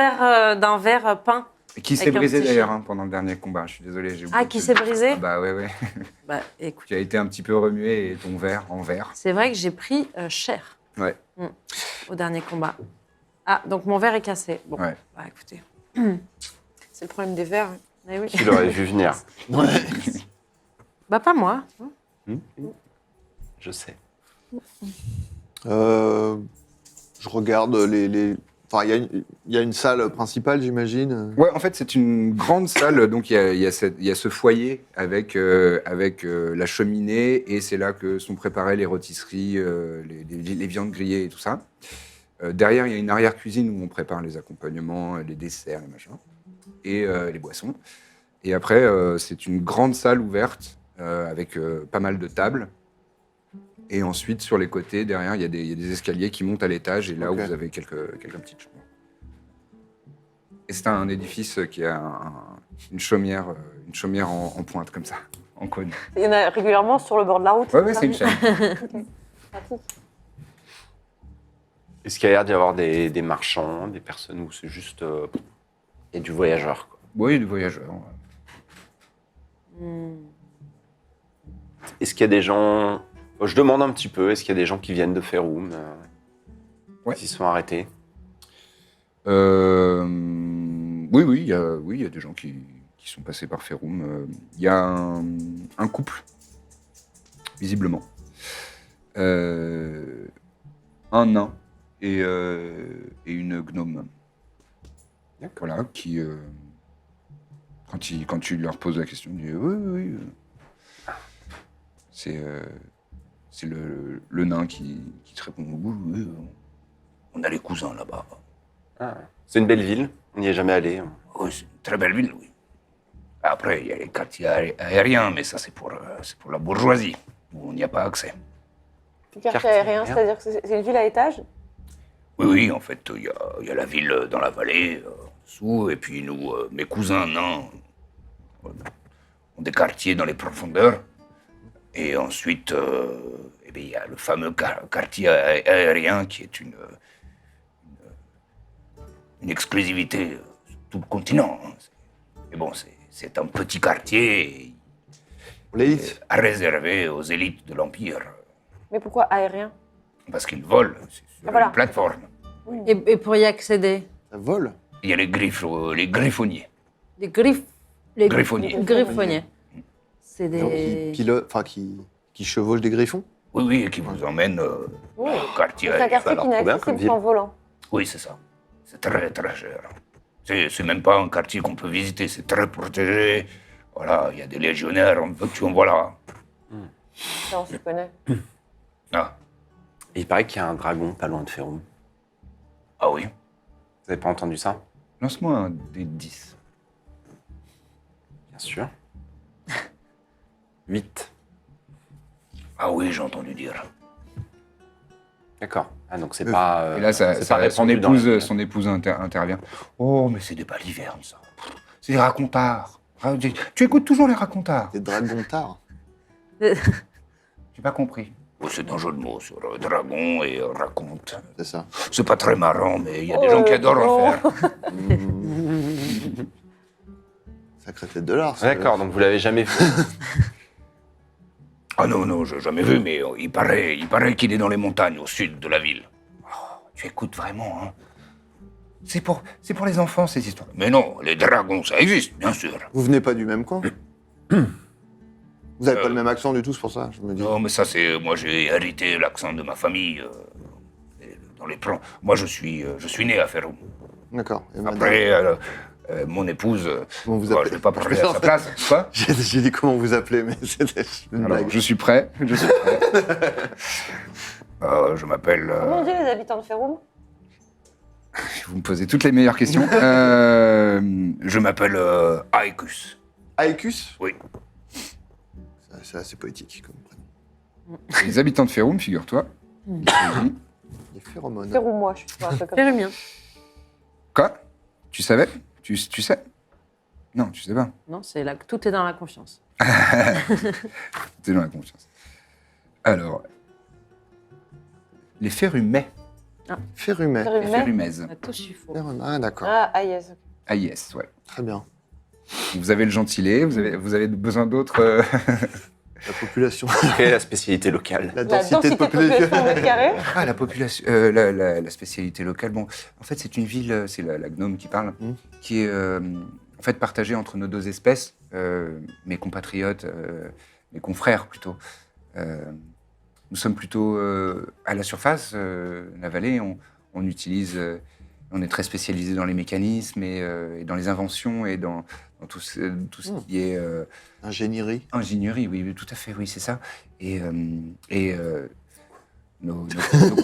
C: d'un verre peint.
A: Et qui s'est
C: Avec un
A: brisé
C: petit
A: d'ailleurs
C: chien.
A: hein, pendant le dernier combat. Je suis désolé. J'ai
C: Ah,
A: oublié
C: qui
A: de-
C: s'est brisé
A: Ah bah ouais.
C: Bah, écoute,
A: Tu as été un petit peu remué et ton verre en verre.
C: c'est vrai que j'ai pris cher
A: Ouais.
C: au dernier combat. Ah, donc mon verre est cassé. Bon,
A: Ouais.
C: bah écoutez.
D: C'est le problème des verres.
C: Eh oui.
B: Qui l'aurait vu venir?
C: Bah pas moi.
B: Je sais.
E: Je regarde les... Enfin, il y a une salle principale, j'imagine.
A: Ouais, en fait, c'est une grande salle. Donc, il y a ce foyer avec la cheminée, et c'est là que sont préparées les rôtisseries, les viandes grillées et tout ça. Derrière, il y a une arrière-cuisine où on prépare les accompagnements, les desserts, les machins, et les boissons. Et après, c'est une grande salle ouverte avec pas mal de tables. Et ensuite, sur les côtés, derrière, il y a des escaliers qui montent à l'étage, et là
E: Ok.
A: où vous avez quelques petites chambres. Et c'est un édifice qui a une chaumière en pointe, comme ça, en cône.
D: Il y en a régulièrement sur le bord de la route.
A: Ouais, c'est une chaîne.
D: Pratique.
B: Est-ce qu'il y a l'air d'y avoir des marchands, des personnes où c'est juste... Il y a du voyageur, quoi.
A: Oui, des voyageurs.
B: Est-ce qu'il y a des gens... Je demande un petit peu, est-ce qu'il y a des gens qui viennent de Feroum
A: Ouais.
B: qui sont arrêtés?
A: Oui, il y a des gens qui sont passés par Feroum. Il y a un couple, visiblement. Un nain et une gnome. Voilà, qui, quand tu leur poses la question, ils disent oui. C'est le nain qui te répond oui, on a les cousins là-bas.
B: Ah. C'est une belle ville, on n'y est jamais allé.
A: Oui, c'est une très belle ville, oui. Après, il y a les quartiers aériens, mais ça, c'est pour la bourgeoisie, où on n'y a pas accès.
D: Quartier aérien, c'est-à-dire que c'est une ville à étage?
A: Oui, en fait, il y a la ville dans la vallée, dessous, et puis nous, mes cousins nains, ont des quartiers dans les profondeurs. Et ensuite, il y a le fameux quartier aérien qui est une exclusivité sur tout le continent. Hein. Mais bon, c'est un petit quartier
E: L'élite.
A: réservé aux élites de l'Empire.
D: Mais pourquoi aérien?
A: Parce qu'ils volent sur
D: Voilà.
A: une plateforme.
C: Et pour y accéder,
E: Ça vole.
A: Il y a les griffonniers.
C: les griffonniers.
A: Griffonniers.
C: C'est
E: Des gens qui
C: des...
E: pilotent, enfin qui chevauchent des griffons.
A: Oui, et qui vous emmènent au quartier
D: C'est un quartier qui n'est
B: bien comme
D: accessible
B: ville.
D: qu'en volant.
A: Oui, c'est ça. C'est très, très cher. C'est même pas un quartier qu'on peut visiter, c'est très protégé. Voilà, il y a des légionnaires, on veut que tu en voilà.
D: Ça, on se connaît.
A: Ah,
B: Et il paraît qu'il y a un dragon pas loin de Feroum.
A: ah oui.
B: Vous n'avez pas entendu ça?
A: Lance-moi un des 10.
B: Bien sûr. 8.
A: Ah oui, j'ai entendu dire.
B: D'accord. Ah, donc c'est pas...
A: Et là,
B: c'est pas
A: son
B: répandu dans la ville.
A: épouse intervient. Oh, mais c'est des balivernes, ça. C'est des racontards. Tu écoutes toujours les racontards.
E: Des dragontards.
A: J'ai pas compris. Oh, c'est un jeu de mots sur dragon et raconte.
E: C'est ça.
A: C'est pas très marrant, mais il y a des gens qui adorent en faire.
E: Sacrée tête de l'art. ça.
B: D'accord, donc vous l'avez jamais fait.
A: Ah non, j'ai jamais vu, mais il paraît qu'il est dans les montagnes au sud de la ville. Oh, tu écoutes vraiment, hein? C'est pour les enfants, ces histoires. Mais non, les dragons, ça existe, bien sûr.
E: Vous venez pas du même coin. Vous avez pas le même accent du tout, c'est pour ça. Je me dis.
A: Non, mais ça, c'est... Moi, j'ai hérité l'accent de ma famille. Dans les plans. Moi, je suis né à Feroum.
E: D'accord. Et madame-
A: Après, mon épouse...
E: Comment vous
A: je
E: appelez
A: vais pas parler à sa place. Quoi?
E: J'ai dit comment vous appelez, mais c'était une
A: Alors,
E: blague.
A: je suis prêt. Je m'appelle...
D: Comment on dit les habitants de Feroum?
A: Vous me posez toutes les meilleures questions. Je m'appelle Aekus.
E: Aekus.
A: Oui.
E: C'est assez poétique comme prénom.
A: Les habitants de Feroum, figure-toi.
E: Les phéromones.
D: Feroum, moi, je suis un peu comme ça.
C: Pérumien.
A: Quoi? Tu savais? Tu sais? Non, tu sais pas.
C: Non, c'est là que tout est dans la confiance.
A: T'es dans la confiance. Alors, les Férumais.
E: Férumet.
A: Les
D: Ferumet.
A: Férumaises.
C: On a tous eu faux.
E: Ah, d'accord.
D: Ah, yes.
A: Ah yes, ouais.
E: Très bien.
A: Vous avez le gentilé, vous avez besoin d'autres
E: La population.
B: Quelle est la spécialité locale?
E: La
D: La
E: densité de population.
D: au mètre carré.
A: Ah, la population, la spécialité locale. Bon, en fait, c'est une ville, c'est la gnome qui parle, qui est en fait partagée entre nos deux espèces, mes compatriotes, mes confrères plutôt. Nous sommes plutôt à la surface, la vallée. On utilise, on est très spécialisé dans les mécanismes et dans les inventions et dans tout ce qui est
E: Ingénierie.
A: ingénierie. Oui, oui, tout à fait, oui, c'est ça. Nos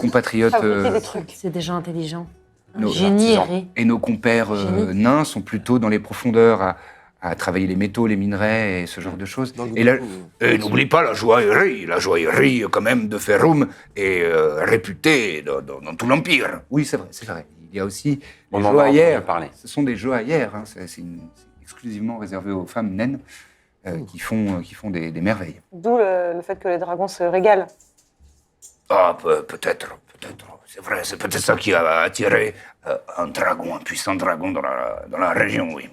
A: compatriotes
D: Fabriquer des trucs.
C: C'est des gens intelligents.
A: Nos
C: Ingénierie.
A: et nos compères nains sont plutôt dans les profondeurs à travailler les métaux, les minerais et ce genre de choses.
E: Dans le
A: Et,
E: groupe,
A: et n'oublie pas la joaillerie quand même de Ferrum est réputée dans tout l'Empire. Oui, c'est vrai, c'est vrai. Il y a aussi
B: On
A: les
B: en a entendu
A: joaillères.
B: parler.
A: Ce sont des joaillères, hein. C'est exclusivement réservé aux femmes naines qui font des merveilles.
D: D'où le fait que les dragons se régalent.
A: Ah, peut-être. C'est vrai, c'est peut-être ça qui a attiré un puissant dragon dans la région, oui.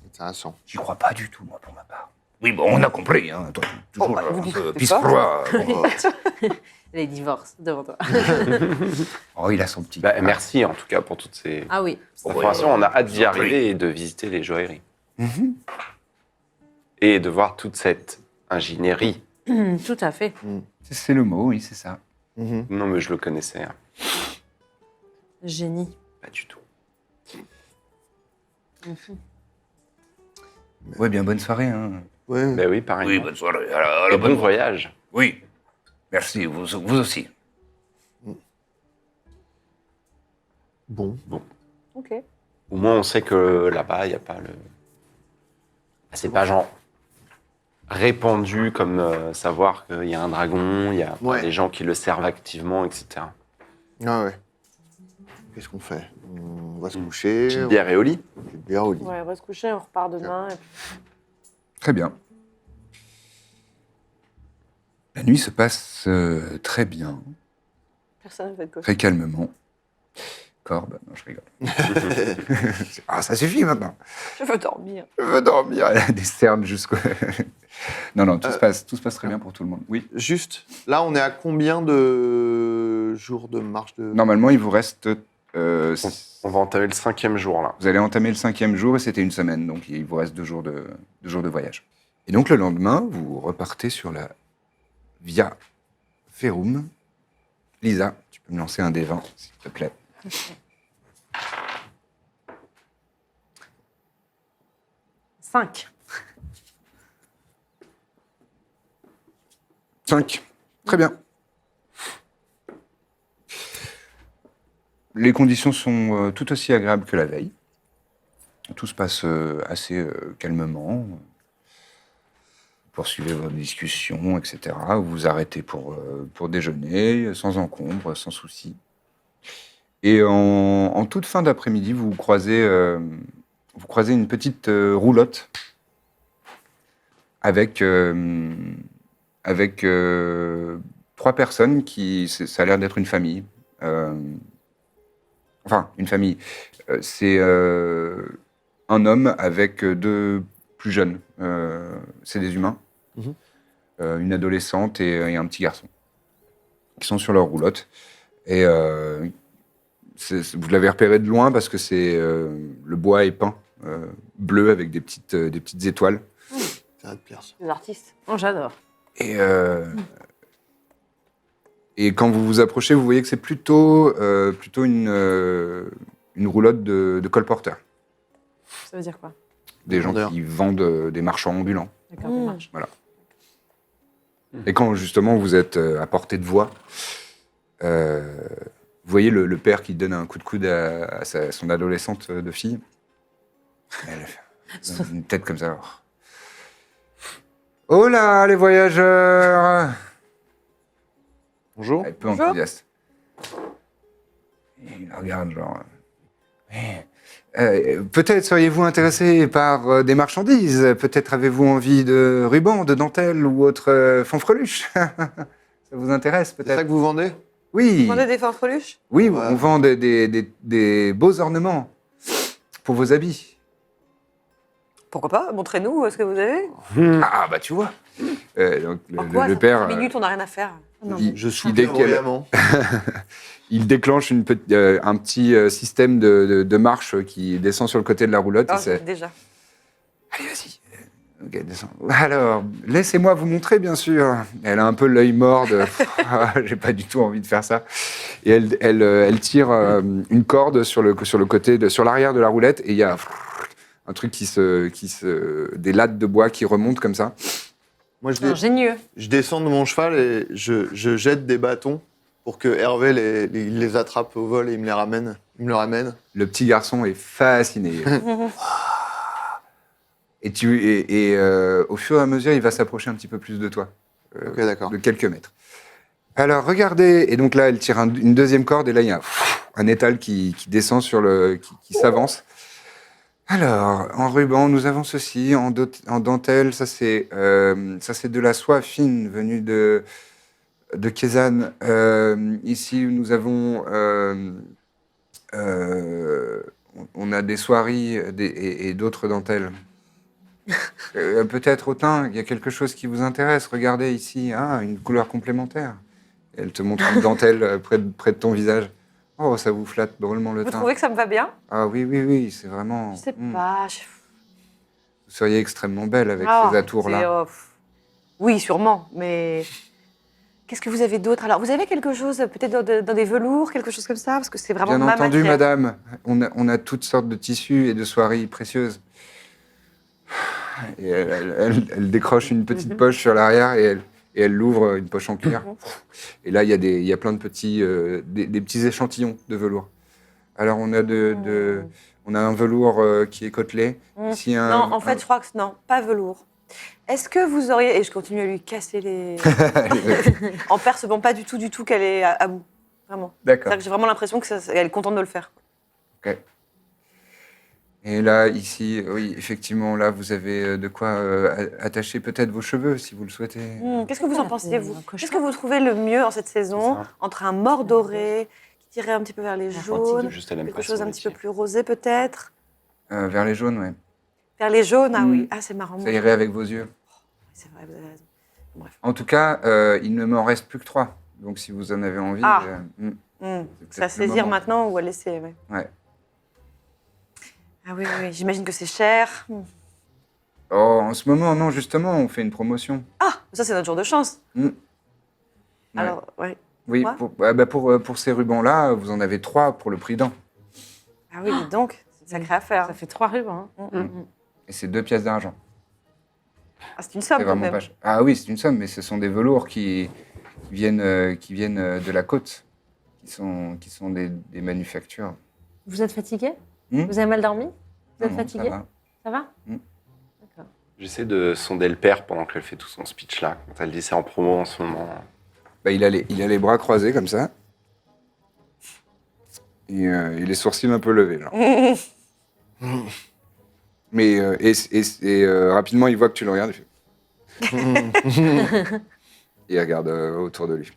E: Intéressant.
A: J'y crois pas du tout, moi, pour ma part. Oui, bon, on a compris, hein. Toi, toujours
D: bah, vous
A: un
D: n'y
A: peu
D: croyez
A: pisse-froid.
C: Les divorces devant toi.
A: Oh, il a son petit...
B: Bah, merci en tout cas pour toutes ces
C: Ah oui.
B: informations. On a hâte
A: je
B: d'y
A: vous en prie.
B: arriver et de visiter les joailleries. Et de voir toute cette ingénierie.
C: Tout à fait.
A: C'est le mot, oui, c'est ça.
B: Non, mais je le connaissais. Hein.
C: Génie.
B: Pas du tout.
A: Ouais, bien, bonne soirée, hein.
E: Ouais.
B: Ben oui, pareil.
A: Oui, bonne soirée.
B: Et bon voyage.
A: Oui, merci, vous aussi.
E: Bon.
D: Ok.
B: Au moins, on sait que là-bas, il n'y a pas le. C'est pas genre répandu comme savoir qu'il y a un dragon, il y a
E: Ouais.
B: des gens qui le servent activement, etc.
E: Ah ouais. Qu'est-ce qu'on fait? On va se coucher.
B: Petite bière et au lit.
E: Petite bière au lit.
D: Ouais, on va se coucher, on repart demain. Et puis...
A: Très bien. La nuit se passe très bien,
D: Personne ne fait de cauchemar.
A: très calmement. Corbe, non, je rigole. Ah, ça suffit maintenant.
D: Je veux dormir.
A: Je veux dormir. Elle a des cernes jusqu'au... non, tout se passe très bien pour tout le monde. Oui.
E: Juste, là, on est à combien de jours de marche de...
A: Normalement, il vous reste...
B: On va entamer le 5e jour, là.
A: vous allez entamer le 5e jour et c'était une semaine, donc il vous reste 2 jours de voyage. Et donc le lendemain, vous repartez sur la Via Ferrum. Lisa, tu peux me lancer un des 20, s'il te plaît.
C: 5.
A: 5. Très bien. Les conditions sont tout aussi agréables que la veille. Tout se passe assez calmement. Vous poursuivez vos discussions, etc. Vous vous arrêtez pour déjeuner, sans encombre, sans souci. Et en toute fin d'après-midi, vous croisez une petite roulotte avec 3 personnes qui... Ça a l'air d'être une famille. Enfin, une famille. C'est un homme avec 2 plus jeunes. C'est des humains. Une adolescente et un petit garçon. Qui sont sur leur roulotte. Et vous l'avez repéré de loin parce que le bois est peint bleu avec des petites étoiles.
E: Ça va te plaire, ça.
D: Les artistes.
C: Oh, j'adore.
A: Et quand vous vous approchez, vous voyez que c'est plutôt une roulotte de colporteurs.
C: Ça veut dire quoi?
A: Des gens
E: Vendeurs.
A: qui vendent des marchands ambulants.
C: D'accord, ça marche.
A: Voilà. Et quand justement vous êtes à portée de voix, vous voyez le père qui donne un coup de coude à son adolescente de fille. Elle a une tête comme ça. Oh là, les voyageurs!
E: Bonjour.
A: Elle est peu enthousiaste. Et il la regarde genre... peut-être seriez-vous intéressé par des marchandises. Peut-être avez-vous envie de rubans, de dentelles ou autre fanfreluche. Ça vous intéresse
E: C'est ça
A: peut-être?
E: que vous vendez?
A: Oui,
D: Vous vendez des farfeluches?
A: oui,
E: Ouais.
A: on vend des beaux ornements pour vos habits.
D: Pourquoi pas? Montrez-nous ce que vous avez.
A: Ah, bah tu vois. Donc,
D: En quoi,
A: le
D: ça fait
A: père,
D: 3 minutes, on n'a rien à faire.
E: Je suis
A: il décale-
E: vraiment.
A: il déclenche un petit système de marche qui descend sur le côté de la roulotte.
D: Ah,
A: et c'est-
D: déjà.
A: Allez, vas-y. Ok, descends. Alors, laissez-moi vous montrer, bien sûr. Elle a un peu l'œil mort de... J'ai pas du tout envie de faire ça. Et elle tire une corde sur le côté, sur l'arrière de la roulette, et il y a un truc des lattes de bois qui remontent comme ça.
E: Moi,
C: Ingénieux.
E: je descends de mon cheval et je jette des bâtons pour que Hervé les attrape au vol et il me les ramène. Il me le ramène.
A: Le petit garçon est fasciné. Et au fur et à mesure, il va s'approcher un petit peu plus de toi.
E: Ok, d'accord.
A: De quelques mètres. Alors, regardez. Et donc là, elle tire une deuxième corde, et là, il y a un étal qui descend qui s'avance. Alors, en ruban, nous avons ceci. En dentelle, ça c'est de la soie fine venue de Kézanne. Ici, nous avons... on a des soieries et d'autres dentelles. Peut-être au teint, il y a quelque chose qui vous intéresse. Regardez ici, une couleur complémentaire. Elle te montre une dentelle près de ton visage. Oh, ça vous flatte drôlement le
D: Vous
A: teint.
D: trouvez que ça me va bien?
A: Ah oui, c'est vraiment...
D: Je sais pas.
A: Vous seriez extrêmement belle avec
D: Ah,
A: ces atours-là.
D: c'est, oui, sûrement, mais qu'est-ce que vous avez d'autre? Alors, vous avez quelque chose, peut-être dans des velours, quelque chose comme ça? Parce que c'est vraiment
A: Bien
D: ma
A: entendu,
D: matière.
A: madame. On a toutes sortes de tissus et de soieries précieuses. Et elle décroche une petite poche sur l'arrière et elle l'ouvre, une poche en cuir. Et là, il y a plein de des petits échantillons de velours. Alors, on a un velours qui est côtelé. Ici,
D: Non, en fait, je crois que non, pas velours. Est-ce que vous auriez... Et je continue à lui casser les... en percevant pas du tout qu'elle est à bout. Vraiment.
A: D'accord.
D: C'est-à-dire que j'ai vraiment l'impression qu'elle est contente de le faire.
A: Ok. Et là, ici, oui, effectivement, là, vous avez de quoi attacher peut-être vos cheveux, si vous le souhaitez.
D: Qu'est-ce que vous en
C: Ah,
D: pensez,
C: c'est
D: vous?
C: un cauchemar.
D: Qu'est-ce que vous trouvez le mieux en cette saison,
B: C'est ça.
D: entre un mort doré qui tirait un petit peu vers les jaunes,
B: Juste, elle aime
D: quelque
B: pas
D: chose
B: son
D: un petit peu
B: métier.
D: plus rosé peut-être,
A: Vers les jaunes, oui.
D: vers les jaunes? Ah
A: Mm.
D: oui, ah c'est marrant.
A: Ça irait avec vos yeux.
D: C'est vrai, vous avez raison.
A: En tout cas, il ne m'en reste plus que 3. Donc, si vous en avez envie...
D: Ah.
A: C'est
D: C'est à
A: peut-être le
D: saisir
A: moment.
D: maintenant ou à laisser, ouais.
A: Ouais.
D: Ah oui, oui, j'imagine que c'est cher.
A: Oh, en ce moment, non, justement, on fait une promotion.
D: Ah, ça c'est notre jour de chance.
A: Ouais.
D: Alors, ouais.
A: Oui,
D: Quoi
A: pour ces rubans-là, vous en avez 3 pour le prix d'un.
D: Ah oui, dites donc, c'est une sacrée affaire.
C: Ça fait 3 rubans. Hein.
A: Et c'est 2 pièces d'argent.
D: Ah, c'est une somme
A: C'est
D: quand
A: vraiment
D: même.
A: pas cher. Ah oui, c'est une somme, mais ce sont des velours qui viennent de la côte, qui sont des manufactures.
C: Vous êtes fatigué?
A: Hmm
C: Vous avez mal dormi? Vous êtes
A: Non,
C: fatigué?
A: ça va.
C: Ça va? D'accord.
B: J'essaie de sonder le père pendant qu'elle fait tout son speech là. Quand elle dit c'est en promo en ce moment.
A: Bah, il a les bras croisés comme ça. Et les sourcils un peu levés. Genre. Mais rapidement, il voit que tu le regardes. Il fait... Et il regarde autour de lui.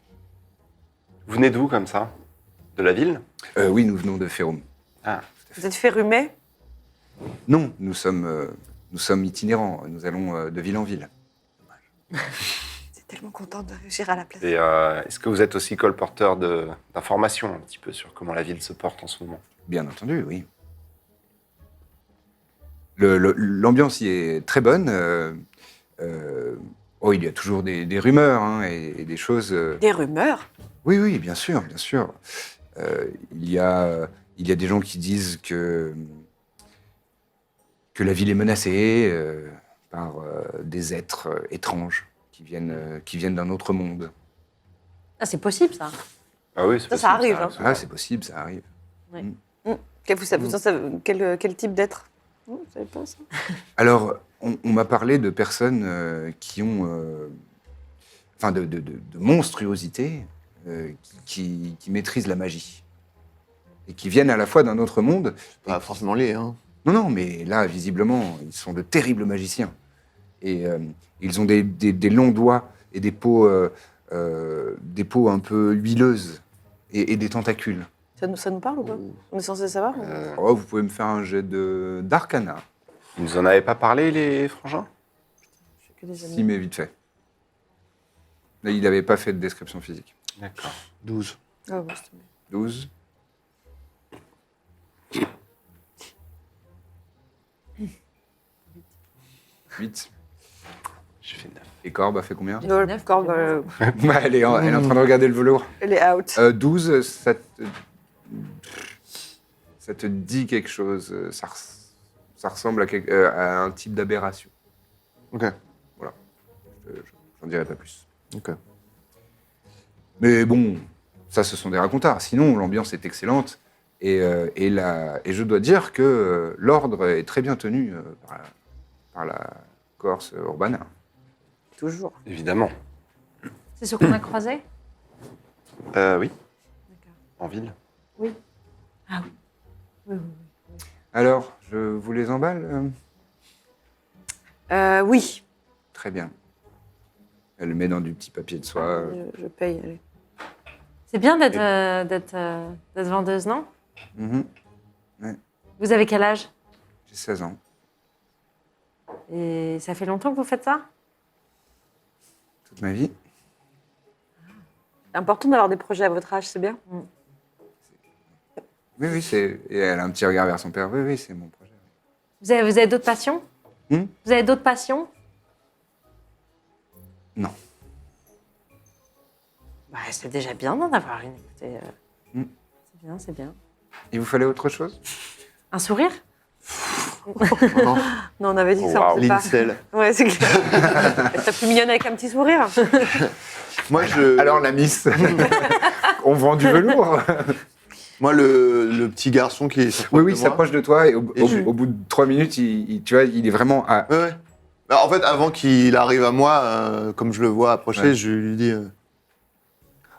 B: Vous venez d'où comme ça? De la ville?
A: Oui, nous venons de Féroum.
B: Ah,
D: Vous êtes férumé?
A: Non, nous sommes itinérants. Nous allons de ville en ville.
D: C'est tellement contente de réussir à la place.
B: et est-ce que vous êtes aussi colporteur d'informations un petit peu sur comment la ville se porte en ce moment?
A: Bien entendu, oui. L'ambiance y est très bonne. Il y a toujours des rumeurs hein, et des choses.
D: Des rumeurs?
A: Oui, bien sûr, bien sûr. Il y a des gens qui disent que la ville est menacée par des êtres étranges qui viennent d'un autre monde.
C: Ah, c'est possible, ça.
B: Ah oui, c'est
D: Ça
B: possible,
D: arrive, hein.
A: Ah, c'est possible, ça arrive.
D: Quel type d'être? Vous savez pas ça?
A: Alors, on m'a parlé de personnes qui ont... Enfin, de monstruosités qui maîtrisent la magie. Et qui viennent à la fois d'un autre monde.
E: Pas forcément lié, hein.
A: Non, mais là, visiblement, ils sont de terribles magiciens. Et ils ont des longs doigts et des peaux un peu huileuses et des tentacules.
D: Ça nous parle ou pas? On est censé savoir?
A: Oh, vous pouvez me faire un jet d'arcana.
B: Ils nous en avaient pas parlé, les frangins?
C: Je fais que des
A: Si,
C: amis.
A: mais vite fait. Là, il n'avait pas fait de description physique.
B: D'accord.
E: 12.
D: Ah ouais, c'est tombé.
A: 12. Huit.
B: J'ai fait 9.
A: Et Corbe a fait combien?
D: Non, le
C: Neuf,
D: corps,
A: Elle est en train de regarder le velours.
D: elle est out.
A: 12, ça te dit quelque chose. Ça ressemble à un type d'aberration.
E: Ok.
A: J'en dirai pas plus.
E: Ok.
A: Mais bon, ça, ce sont des racontars. Sinon, l'ambiance est excellente. Et je dois dire que l'ordre est très bien tenu par la Corse Urbana.
D: Toujours.
B: Évidemment.
C: C'est ce qu'on a croisé?
B: Oui.
C: D'accord.
B: En ville.
C: Oui. Ah oui. Oui, oui, oui.
A: Alors, je vous les emballe
D: Oui.
A: Très bien. Elle le met dans du petit papier de soie.
D: Je paye, allez.
C: C'est bien d'être vendeuse, non?
A: Mhm.
C: Vous avez quel âge?
A: J'ai 16 ans.
C: Et ça fait longtemps que vous faites ça?
A: Toute ma vie.
D: C'est important d'avoir des projets à votre âge, c'est bien.
A: Oui, oui, c'est. Et elle a un petit regard vers son père. Oui, oui, c'est mon projet.
C: Vous avez d'autres passions?
A: Hmm?
C: Vous avez d'autres passions?
A: Non.
C: Bah, c'est déjà bien d'en avoir une. Écoutez,
A: Hmm.
C: c'est bien, c'est bien.
A: Il vous fallait autre chose?
C: Un sourire?
E: Non,
D: Non, on avait dit que ça
B: Wow.
D: en faisait pas.
E: Lincel.
D: Ouais, c'est clair. Elle serait plus mignonne avec un petit sourire.
E: Moi, je...
A: Alors, la miss, on vend du velours.
E: Moi, le petit garçon qui est...
A: Oui, oui, il s'approche de toi et
E: Et je-
A: au bout de 3 minutes, tu vois, il est vraiment à.
E: Ouais, ouais. Bah, en fait, avant qu'il arrive à moi, comme je le vois approcher,
A: Ouais.
E: je lui dis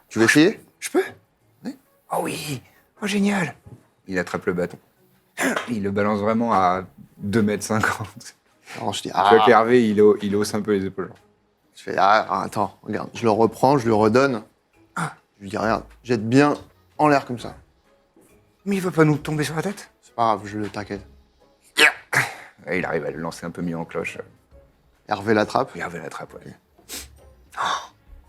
E: tu veux essayer?
A: Je peux? Oui. Oh oui. Oh, génial. Il attrape le bâton. Il le balance vraiment à 2,50 m.
E: Alors je dis
A: Tu vois
E: ah.
A: qu'Hervé, il hausse un peu les épaules.
E: Je fais attends, regarde. Je le reprends, je lui redonne. Je lui dis regarde, jette bien en l'air comme ça.
A: Mais il va pas nous tomber sur la tête?
E: C'est pas grave, je le t'inquiète.
A: Et il arrive à le lancer un peu mis en cloche.
E: Hervé l'attrape.
A: Et Hervé l'attrape, ouais.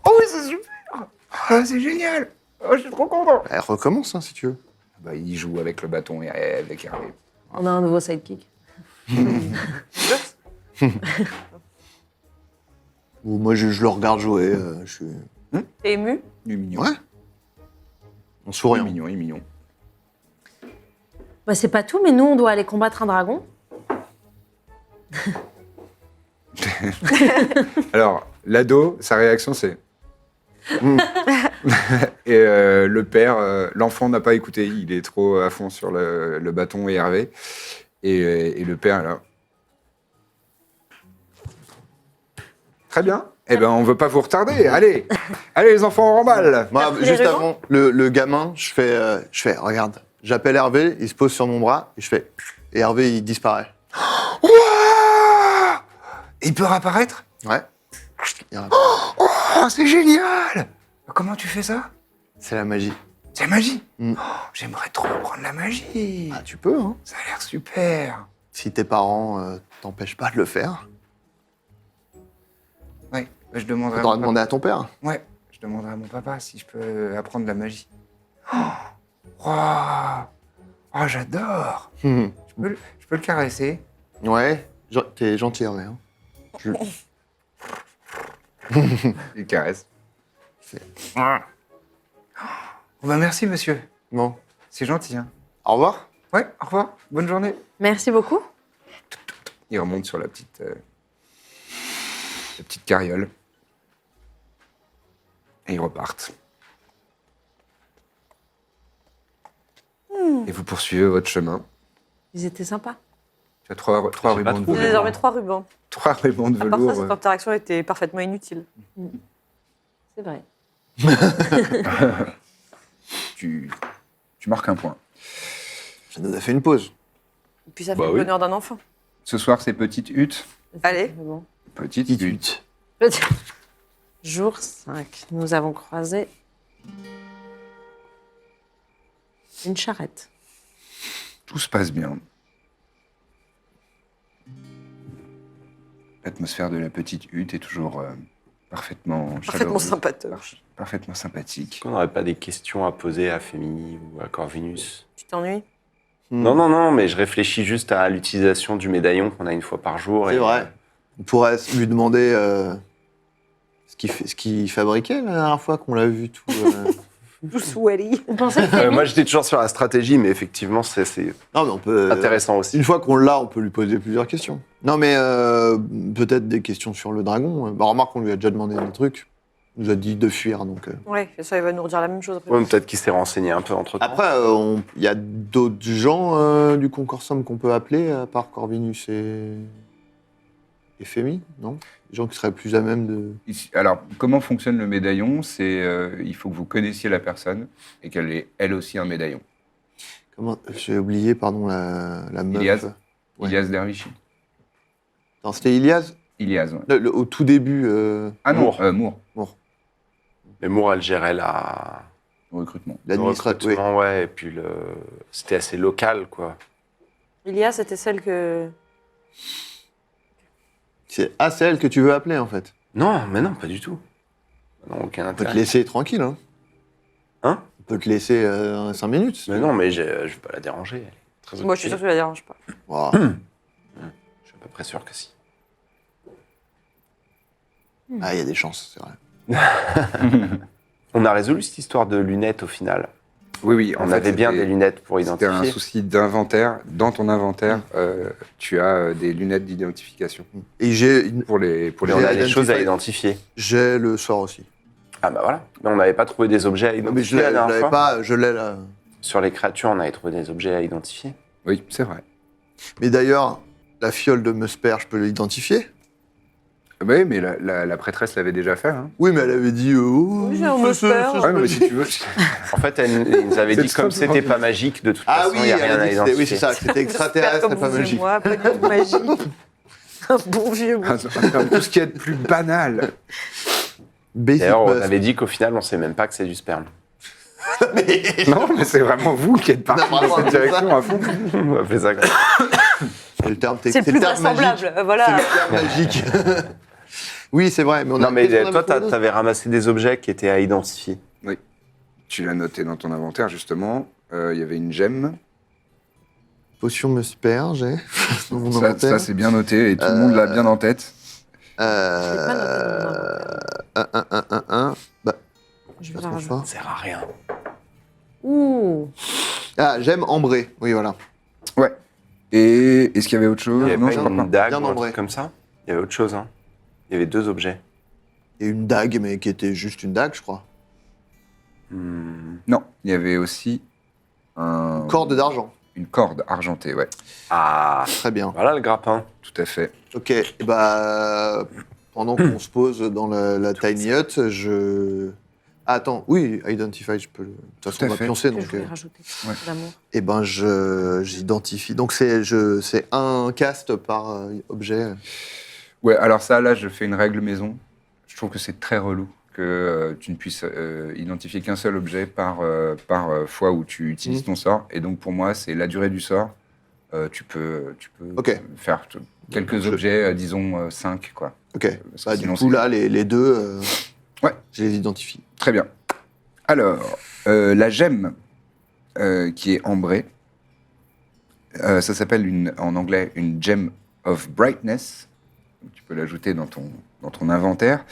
A: Oh oui, c'est super. Ah, c'est génial. Oh, je suis trop content.
E: Elle recommence si tu veux.
A: Bah, il joue avec le bâton et avec Hervé.
C: On a un nouveau sidekick.
E: Ou moi je le regarde jouer. Je suis
D: T'es ému?
A: Il est mignon.
E: ouais. En
A: Il est
E: souriant.
A: mignon, il est mignon.
C: Bah, c'est pas tout, mais nous, on doit aller combattre un dragon.
A: Alors, l'ado, sa réaction, c'est. Et le père, l'enfant n'a pas écouté, il est trop à fond sur le bâton et Hervé. Et le père, là. Très bien. Eh ben, on veut pas vous retarder. Allez, allez les enfants, on remballe.
E: Moi,
D: pris
E: juste
D: les
E: avant, le gamin, je fais regarde, j'appelle Hervé, il se pose sur mon bras et je fais et Hervé il disparaît.
A: Ouah, il peut réapparaître?
E: Ouais.
A: Oh, c'est génial. Comment tu fais ça?
E: C'est la magie.
A: C'est la magie.
E: Mm.
A: Oh, j'aimerais trop apprendre la magie.
E: Ah, tu peux, hein.
A: Ça a l'air super.
E: Si tes parents t'empêchent pas de le faire,
A: Ouais, je demanderai.
E: faudra
A: à mon
E: demander à ton père.
A: papa. Ouais, je demanderai à mon papa si je peux apprendre la magie. Oh, wow. Oh, j'adore.
E: Mhm.
A: Je peux le caresser.
E: Ouais, t'es gentil, Hervé. Hein. Je-
A: Il caresse.
E: C'est-
A: Oh, bah merci, monsieur.
E: Bon,
A: C'est gentil, hein.
E: au revoir.
A: Ouais, au revoir. Bonne journée.
C: Merci beaucoup.
A: Il remonte sur la petite carriole. Et ils repartent. Et vous poursuivez votre chemin.
C: Ils étaient sympas.
A: Tu as trois
B: J'ai pas
A: rubans de
B: trouvé.
D: J'ai désormais
A: velours.
D: 3 rubans.
A: 3 rubans de
D: À part ça,
A: velours.
D: cette interaction était parfaitement inutile.
C: C'est vrai.
A: Tu marques un point.
E: Ça nous a fait une pause.
D: Et puis ça fait
B: Bah
D: le
B: oui.
D: bonheur d'un enfant.
A: Ce soir, c'est petite hutte.
D: Allez.
C: Mais bon.
A: Petite hutte.
C: Jour 5. Nous avons croisé une charrette.
A: Tout se passe bien. L'atmosphère de la petite hutte est toujours parfaitement
D: Parfaitement
A: chaleureuse,
D: sympatoche.
A: parfaitement sympathique.
B: Est-ce qu'on n'aurait pas des questions à poser à Fémini ou à Corvinus?
D: Tu t'ennuies?
B: Non, mais je réfléchis juste à l'utilisation du médaillon qu'on a une fois par jour.
E: C'est vrai. On pourrait lui demander ce qu'il fabriquait la dernière fois qu'on l'a vu tout.
D: Tout sweaty.
C: Vous pensez que Fémi-
B: Moi, j'étais toujours sur la stratégie, mais effectivement, c'est
E: Non, mais on peut.
B: intéressant aussi.
E: Une fois qu'on l'a, on peut lui poser plusieurs questions. Non, mais peut-être des questions sur le dragon. Bah, remarque, on lui a déjà demandé des trucs. Il nous a dit de fuir, donc.
D: Ouais, ça, il va nous redire la même chose après.
B: Ouais, peut-être qu'il s'est renseigné un peu entre temps.
E: Après, il y a d'autres gens du Concorsum qu'on peut appeler, à part Corvinus et Fémi, non? Des gens qui seraient plus à même de.
A: Alors, comment fonctionne le médaillon? C'est il faut que vous connaissiez la personne et qu'elle ait elle aussi un médaillon.
E: Comment? J'ai oublié, pardon, la meuf.
A: Ilias.
E: Ouais.
A: Ilias Dervishi.
E: Non, c'était Ilias
A: Ilias, ouais.
E: au tout début.
A: Ah non,
B: Moore.
A: Moore,
B: Mais Moore, elle gérait la...
A: au recrutement.
B: le
E: l'administration. Oui.
B: recrutement, ouais, et puis c'était assez local, quoi.
D: Ilia, c'était celle que.
E: C'est elle que tu veux appeler, en fait.
B: Non, mais non, pas du tout. Non, aucun
E: On peut te
B: intérêt.
E: laisser tranquille, hein.
B: Hein?
E: On peut te laisser 5 minutes.
B: Mais non, mais je vais pas la déranger. Elle est très
D: Moi, je suis sûre que tu la déranges pas.
E: Wow.
B: Je suis à peu près sûr que si.
E: Ah, il y a des chances, c'est vrai.
B: On a résolu cette histoire de lunettes au final.
A: Oui, oui. en
B: On
A: fait,
B: avait bien
A: c'était-
B: des lunettes pour
A: C'était un
B: identifier.
A: souci d'inventaire. Dans ton inventaire, tu as des lunettes d'identification
E: Et
A: pour les
B: Mais on a des
E: Identify.
B: choses à identifier.
E: j'ai le sort aussi.
B: Ah bah voilà. Mais on n'avait pas trouvé des objets à
E: Non, mais je
B: identifier la dernière
E: l'avais
B: fois.
E: pas, je l'ai là.
B: Sur les créatures, on avait trouvé des objets à identifier.
A: Oui, c'est vrai.
E: Mais d'ailleurs, la fiole de Musper, je peux l'identifier?
A: Oui, mais la prêtresse l'avait déjà fait. Hein.
E: Oui, mais elle avait dit. Oh,
D: Oui, j'ai un Musper.
A: Ah, non, mais si tu veux.
B: En fait, elle nous avait
A: C'est
B: dit comme
A: simplement
B: c'était
A: dit.
B: pas magique, de toute
E: Ah
B: façon,
E: oui,
B: il n'y a
E: elle
B: rien
E: a
B: à
E: dit que c'était,
B: identifier.
E: oui, c'est ça, que c'était extraterrestre,
D: Comme
E: c'est pas
D: vous et
E: magique.
D: moi, pas du tout magique. Un bon vieux.
A: Tout ce qui est de plus banal.
E: Basic
B: D'ailleurs, on
E: Must.
B: avait dit qu'au final, on sait même pas que c'est du sperme.
A: Non, mais c'est vraiment vous qui êtes parti
E: Non,
A: dans cette
E: vraiment,
A: direction à fond.
B: On a fait ça comme ça.
E: C'est le terme
D: C'est le plus
E: terme magique.
D: vraisemblable. Voilà.
E: C'est le terme magique. Oui, c'est vrai. Mais on
B: Non,
E: a
B: mais
E: qu'est-ce qu'on
B: toi,
E: avait trouvé d'autre
B: t'avais ramassé des objets qui étaient à identifier.
A: Tu l'as noté dans ton inventaire, justement. Il y avait une gemme.
E: Potion Musper, j'ai. Dans mon
A: Ça,
E: inventaire.
A: c'est bien noté et tout le monde l'a bien en tête.
E: Bah,
D: Je
E: ça
D: vais
E: se
D: la
E: trouve pas.
B: Ça sert à rien.
D: Ouh.
E: Ah, j'aime ambré. Oui, voilà.
A: Ouais. Et est-ce qu'il y avait autre chose
B: Il n'y avait
A: Non,
B: pas
A: je crois
B: une
A: pas.
B: dague
E: Bien
B: ou un
E: nombré.
B: truc comme ça? Il y avait autre chose, hein. Il y avait 2 objets.
E: Et une dague, mais qui était juste une dague, je crois.
A: Non, il y avait aussi
E: Corde d'argent.
A: une corde argentée, ouais,
B: Ah,
E: Très bien.
B: voilà le grappin.
A: tout à fait.
E: Ok, et bah, pendant qu'on se pose dans la tiny hut, je. Ah, attends, oui, identify, je peux le. De toute façon,
A: Tout à
E: on va
A: fait.
E: pioncer,
C: Que je
E: donc.
C: voulais rajouter
A: Ouais.
C: l'amour.
E: Et ben, j'identifie. Donc, c'est un cast par objet.
A: Ouais, alors ça, là, je fais une règle maison. Je trouve que c'est très relou que tu ne puisses identifier qu'un seul objet par fois où tu utilises ton sort. Et donc, pour moi, c'est la durée du sort. Tu peux
E: Ok.
A: faire quelques
E: Je-
A: objets, disons 5, quoi.
E: Ok.
A: Parce
E: Bah,
A: que
E: du
A: sinon,
E: coup,
A: c'est-
E: là, les deux,
A: Ouais.
E: je les identifie.
A: Très bien. Alors, la gemme qui est ambrée, ça s'appelle en anglais une gem of brightness. Donc, tu peux l'ajouter dans ton inventaire.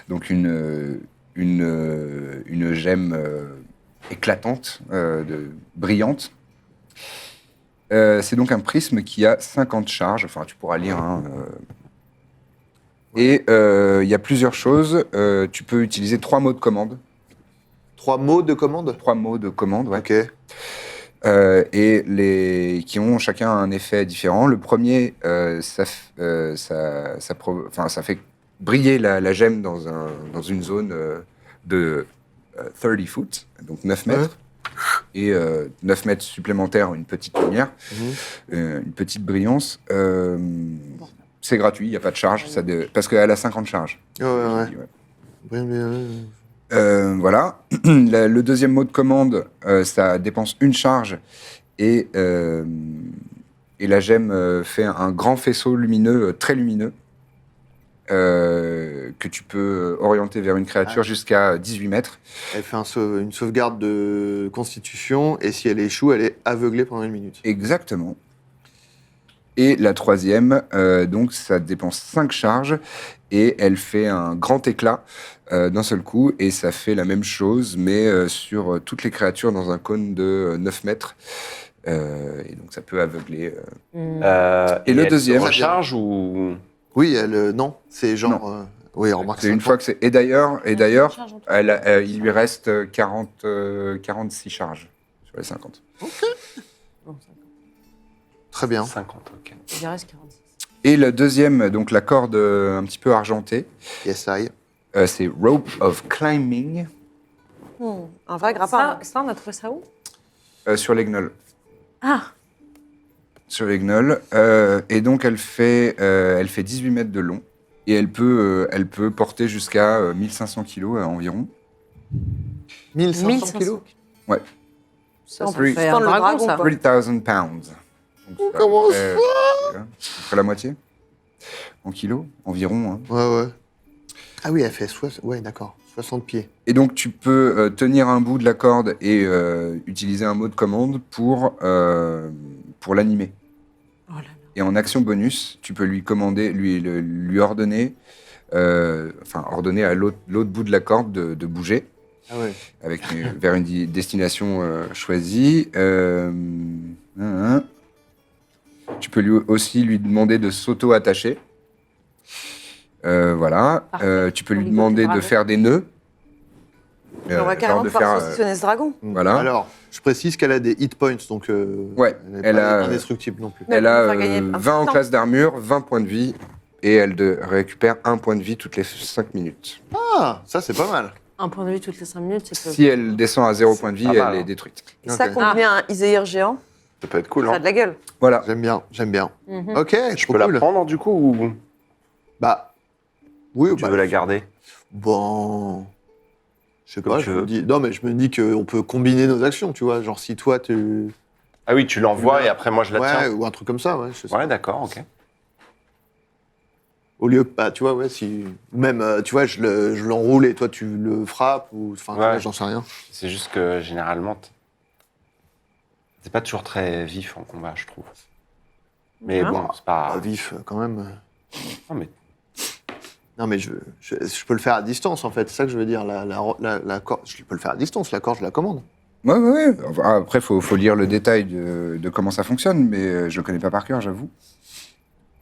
A: Donc une gemme éclatante, brillante. C'est donc un prisme qui a 50 charges. Enfin, tu pourras lire. Hein, Et il y a plusieurs choses. Tu peux utiliser 3 mots de commande.
E: 3 mots de commande.
A: 3 mots de commande, ouais.
E: Ok.
A: Et qui ont chacun un effet différent. Le premier, ça fait briller la gemme dans une zone de 30 foot, donc 9 mètres. Et 9 mètres supplémentaires, une petite lumière, une petite brillance. C'est gratuit, il n'y a pas de charge, parce qu'elle a 50 charges.
E: Ouais, ouais.
A: Ouais.
E: Ouais.
A: Voilà. Le deuxième mot de commande, ça dépense une charge et la gemme fait un grand faisceau lumineux, très lumineux. que tu peux orienter vers une créature jusqu'à 18 mètres.
E: Elle fait une sauvegarde de constitution, et si elle échoue, elle est aveuglée pendant 1 minute.
A: Exactement. Et la troisième, donc ça dépense 5 charges et elle fait un grand éclat d'un seul coup et ça fait la même chose mais sur toutes les créatures dans un cône de 9 mètres. Et donc ça peut aveugler.
B: Et
A: le
B: elle
A: deuxième.
B: se recharge ou...
E: Oui, non, c'est genre... oui, remarque
A: C'est une fois que c'est. Et d'ailleurs, il lui reste 46 charges sur les 50.
E: Très bien.
B: 50, ok.
C: Il reste 46.
A: Et le deuxième, donc la corde un petit peu argentée,
E: Yes, I.
A: c'est Rope of Climbing
D: Un vrai grappin.
C: Ça, on a trouvé ça où?
A: sur les gnolls.
C: Ah,
A: Sur les gnolls. Et donc elle fait 18 mètres de long. Et elle peut porter jusqu'à 1500 kilos environ.
E: 1500 kilos.
A: Ouais.
C: ça, on peut
A: Three-
C: faire un
D: le
C: dragon,
D: dragon,
C: ça.
D: quoi.
A: 3000 pounds. Donc, ça
E: Comment
A: fait, à peu près la moitié en kilos, environ. Hein.
E: Ouais. Ah oui, elle fait ouais, d'accord, 60 pieds.
A: Et donc, tu peux tenir un bout de la corde et utiliser un mot de commande pour l'animer.
C: Oh là là.
A: Et en action bonus, tu peux lui commander, lui ordonner, ordonner à l'autre bout de la corde de bouger
E: Ah ouais.
A: vers une destination choisie. Tu peux aussi lui demander de s'auto-attacher. Voilà.
C: Parfait.
A: Tu peux
C: Pour
A: lui
C: ligoter
A: demander
C: le
A: de
C: dragon.
A: faire des nœuds.
D: On va
A: genre
D: carrément
A: de
D: pouvoir
A: faire,
D: saucissonner ce dragon.
A: voilà.
E: Alors, je précise qu'elle a des hit points, donc
A: Ouais,
E: elle n'est
A: elle
E: pas
A: a-
E: indestructible non plus.
D: Mais
A: Elle
D: elle peut
A: a
D: nous faire gagner un
A: 20 en
D: temps.
A: classe d'armure, 20 points de vie, et elle récupère 1 point de vie toutes les 5 minutes.
E: Ah, ça c'est pas mal.
C: Un point de vue toutes les 5 minutes, c'est que...
A: Si elle descend à 0 point de vie,
B: pas
A: elle
B: mal,
A: est
B: hein.
A: détruite.
D: Et ça,
E: Ok.
D: combiné à un Iséir géant,
B: Ça peut être cool,
D: ça a
B: hein.
D: de la gueule.
A: Voilà.
E: J'aime bien.
C: Mhm.
E: Ok,
B: Je
E: trop
B: peux la
E: cool.
B: prendre, du coup, ou
E: Bah, oui,
B: tu
E: bah,
B: veux la garder?
E: bon... Je sais
B: Comme
E: pas,
B: tu
E: je me
B: veux.
E: dis... Non, mais je me dis qu'on peut combiner nos actions, tu vois. Genre, si toi, tu...
B: Ah oui, tu l'envoies et après, moi, je la
E: Ouais,
B: tiens.
E: ou un truc comme ça, ouais. Je sais.
B: Ouais, d'accord, ok.
E: Au lieu, bah, tu vois, ouais, si... Même, tu vois, je l'enroule et toi, tu le frappes, ou... Enfin, tu
B: Ouais.
E: vois, j'en sais rien.
B: C'est juste que, généralement, c'est pas toujours très vif en combat, je trouve. Mais
D: Ah.
B: bon, c'est pas...
E: Pas vif, quand même.
B: Non, mais
E: Non, mais je peux le faire à distance, en fait. C'est ça que je veux dire. La corde, je peux le faire à distance. La corde, je la commande.
A: Ouais. Enfin, après, faut lire le détail de comment ça fonctionne, mais je le connais pas par cœur, j'avoue.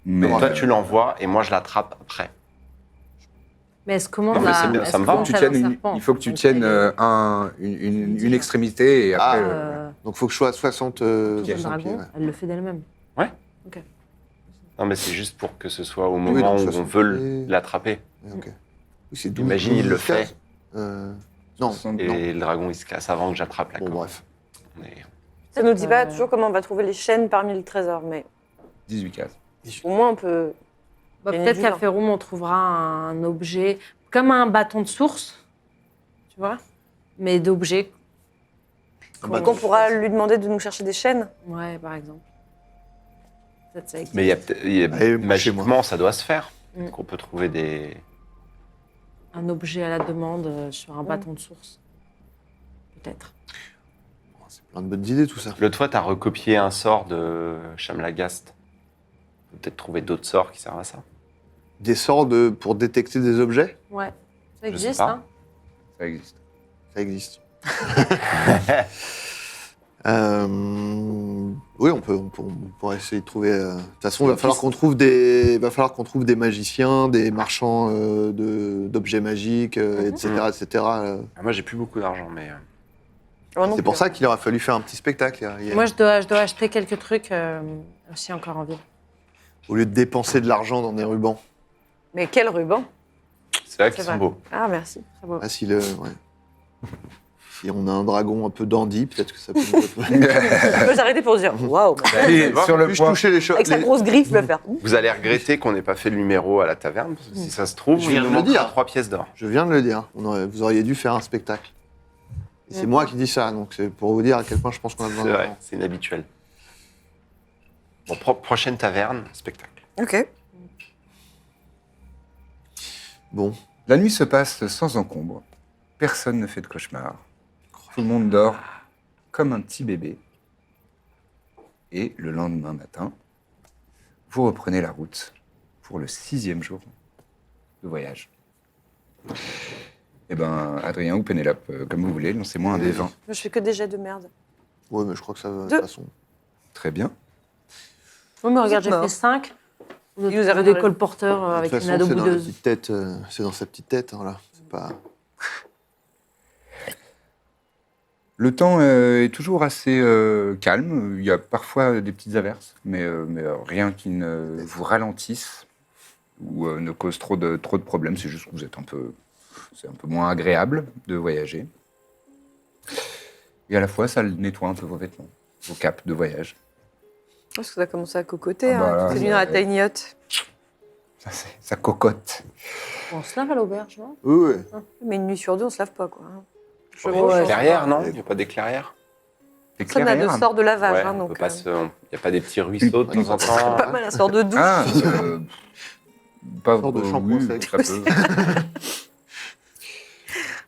A: Mais
B: toi, tu l'envoies et moi, je l'attrape après.
C: Mais est-ce comment
B: Non, mais c'est bien, ça me va.
A: il faut que tu tiennes une extrémité et après.
E: Donc, il faut que je sois à 60
C: le
E: 60 pieds,
C: dragon,
E: ouais.
C: elle le fait d'elle-même.
B: Non, mais c'est juste pour que ce soit au
E: Oui,
B: moment
E: donc
B: où on
E: 60
B: veut
E: pieds.
B: l'attraper.
E: Ouais, ok. Oui, c'est 12,
B: Imagine, il le
E: 12,
B: fait.
E: 15. Non,
B: Et
E: non.
B: le dragon, il se casse avant que j'attrape la
E: Bon,
B: corde.
E: bref.
B: On est-
D: Ça nous dit pas toujours comment on va trouver les chaînes parmi le trésor, mais
A: 18 cases.
D: au moins on peut.
C: Bah,
D: Gagner
C: peut-être
D: du
C: qu'à
D: temps.
C: Féroum, on trouvera un objet comme un bâton de source, tu vois, mais d'objets.
D: Donc on pourra lui demander de nous chercher des chaînes.
C: Ouais, par exemple. Peut-être ça existe.
B: Mais il y a peut-être- il y a-
E: Allez, chez moi.
B: magiquement, ça doit se faire.
C: Mm.
B: Qu'on peut trouver des...
C: Un objet à la demande sur un bâton de source. Peut-être.
E: C'est plein de bonnes idées, tout ça.
B: L'autre fois, tu as recopié un sort de Shamlagast. On peut peut-être trouver d'autres sorts qui servent à ça.
E: Des sorts pour détecter des objets,
C: Ouais, ça
B: Je sais
C: existe,
B: pas.
C: hein.
A: Ça existe.
E: ça existe. Oui, on pourrait essayer de trouver. De toute façon, il va falloir qu'on trouve des magiciens, des marchands d'objets magiques, etc., etc.
B: Ah, moi, j'ai plus beaucoup d'argent, mais...
D: Moi non
E: C'est
D: plus,
E: pour ça
D: hein.
E: qu'il aura fallu faire un petit spectacle hier.
C: Moi, je dois acheter quelques trucs aussi encore en ville.
E: Au lieu de dépenser de l'argent dans des rubans.
D: Mais quel ruban.
B: C'est vrai qu'ils
C: C'est
B: sont
C: vrai.
B: beaux.
D: Ah merci.
C: Très beau.
E: Ah, ouais. Si on a un dragon un peu dandy, peut-être que ça peut nous
D: On peut s'arrêter pour se dire waouh.
A: Et sur le
E: Plus
A: point,
E: toucher les choses.
D: Avec sa grosse griffe le faire.
B: Vous allez regretter qu'on n'ait pas fait le numéro à la taverne, parce que si ça se trouve,
E: Je
B: il
E: viens
B: nous
E: de le
B: manquera
E: dire.
B: 3 pièces d'or.
E: Je viens de le dire. Vous auriez dû faire un spectacle. Et c'est moi qui dis ça, donc c'est pour vous dire à quel point je pense qu'on a besoin
B: C'est vrai,
E: d'argent.
B: c'est inhabituel. Bon, prochaine taverne, spectacle.
D: Ok.
E: Bon.
A: La nuit se passe sans encombre. Personne ne fait de cauchemar. Tout le monde dort comme un petit bébé. Et le lendemain matin, vous reprenez la route pour le 6e jour de voyage. Eh ben, Adrien ou Pénélope, comme vous voulez, lancez-moi un des 20.
D: Je fais que des jets de merde.
E: Ouais, mais je crois que ça va de
D: Deux.
E: toute façon.
A: Très bien.
C: Oui, mais regarde, j'ai
D: mort.
C: fait 5.
D: Il nous a
C: des
D: redonné.
C: colporteurs
E: De
C: avec
E: toute
C: une
E: façon, c'est dans la
C: adoboudeuse.
E: petite tête. C'est dans sa petite tête, hein, là. C'est pas.
A: Le temps est toujours assez calme. Il y a parfois des petites averses, mais rien qui ne vous ralentisse ou ne cause trop de problèmes. C'est juste que vous êtes c'est un peu moins agréable de voyager. Et à la fois, ça nettoie un peu vos vêtements, vos capes de voyage.
D: Parce que ça a commencé à cocoter.
A: Ah bah là,
D: C'est venu dans la
A: ouais.
D: tiny hut.
A: Ça cocotte.
C: On se lave à l'auberge, non?
E: Oui, oui.
D: Mais une nuit sur 2, on se lave pas, quoi. Je
B: Ouais,
D: vois,
B: clairière, non Il n'y a pas des clairières
A: C'est
D: Ça, on a
A: clair.
D: de sort de lavage.
B: Ouais,
D: hein,
B: on
D: donc,
B: peut pas se... Il n'y a pas des petits ruisseaux de temps en
D: c'est
B: temps.
D: pas mal, un sort de douche.
A: Ah, pas
E: Sorte de shampoing
A: oui,
E: sec.
A: ça peut.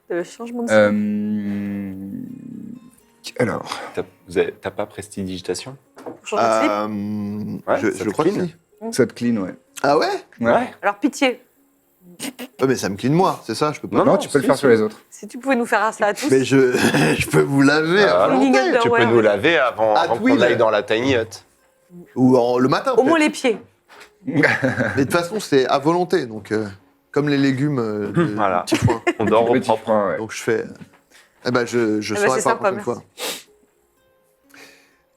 D: Le changement de
A: Alors,
B: T'as pas prestidigitation
D: pour changer de slip.
B: Ouais,
E: je
B: ça te
E: crois que
B: clean.
E: si.
A: cette clean, ouais.
E: Ah ouais?
D: Alors, pitié,
E: Ouais, mais ça me clean moi, c'est ça, je peux pas.
B: Non,
A: Non, tu peux le faire sur les autres.
D: si tu pouvais nous faire ça à tous.
E: Mais je, je peux vous laver
B: Ah,
E: à
B: non.
E: volonté.
D: Underwear,
B: Tu peux nous
D: ouais.
B: laver avant
E: Ah,
B: qu'on
E: oui,
B: aille
E: mais-
B: dans la tiny hut.
E: Ou le matin.
D: Au moins
E: peut-être.
D: les pieds.
E: Mais de toute façon, c'est à volonté, donc comme les légumes de
B: Voilà.
E: petit foin.
B: On dort au
A: Petit
B: propre.
A: frein, ouais.
E: Donc je fais. Eh ben je
D: Eh ben,
E: saurai
D: c'est
E: pas
D: sympa,
E: la prochaine
D: merci.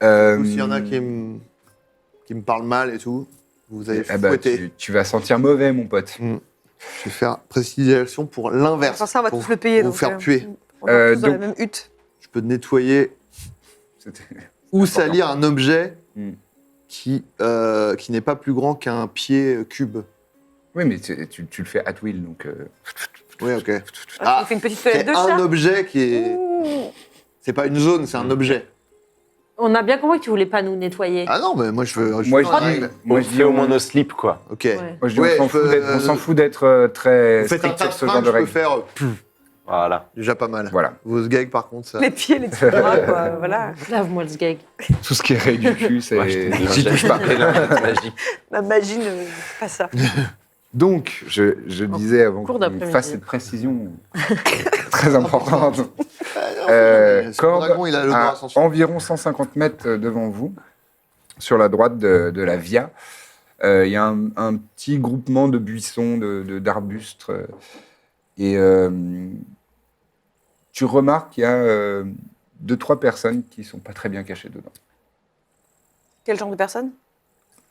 E: fois. Ou s'il y en a qui me parlent mal et tout, vous allez
A: eh ben,
E: fouetter.
A: tu vas sentir mauvais, mon pote.
E: Je vais faire précision pour l'inverse.
D: Enfin, ça, on va
E: pour
D: tous le payer.
E: vous
D: donc,
E: faire tuer.
D: On dort tous dans la
A: donc-
D: même hutte.
E: Je peux nettoyer
A: C'était-
E: ou salir un objet
A: Hmm.
E: qui n'est pas plus grand qu'un pied cube.
A: Oui, mais tu le fais at will, donc...
E: Oui, ok.
D: Ah, tu fais une petite toilette
E: C'est
D: de
E: un
D: chat.
E: objet qui est.
D: Ouh.
E: C'est pas une zone, c'est un objet.
C: On a bien compris que tu voulais pas nous nettoyer.
E: Ah non, mais moi je veux.
A: Moi,
E: veux
A: je
E: un
A: dis,
E: règle.
A: moi,
B: On
A: je dis
B: fait au moins nos slips, quoi.
E: Ok.
C: Ouais.
A: Moi, je dis,
E: Ouais,
A: on s'en fout
E: je peux-
A: d'être- on s'en fout d'être très
E: Vous faites un
A: strict sur
E: tas de
A: ce genre
E: fringues,
A: de
E: je peux
A: règles.
E: faire
B: Voilà.
E: déjà pas mal.
A: Voilà.
E: Vos gags par contre, ça.
D: Les pieds, les petits bras, quoi. Voilà.
C: Lave-moi le sgeg.
A: Tout ce qui est raie du cul, c'est...
B: Ouais, je
A: J'y touche pas.
B: Les lingettes magiques.
D: Ma magie ne pas ça.
A: Donc, je disais avant
C: cours
A: qu'on
C: d'après-midi.
A: fasse cette précision très importante.
E: Ce
A: Corbe
E: dragon, il a le
A: à
E: bras sans
A: environ 150 mètres devant vous, sur la droite de la via, il y a un petit groupement de buissons, d'arbustes. Et tu remarques qu'il y a 2-3 personnes qui sont pas très bien cachées dedans.
D: Quel genre de personne?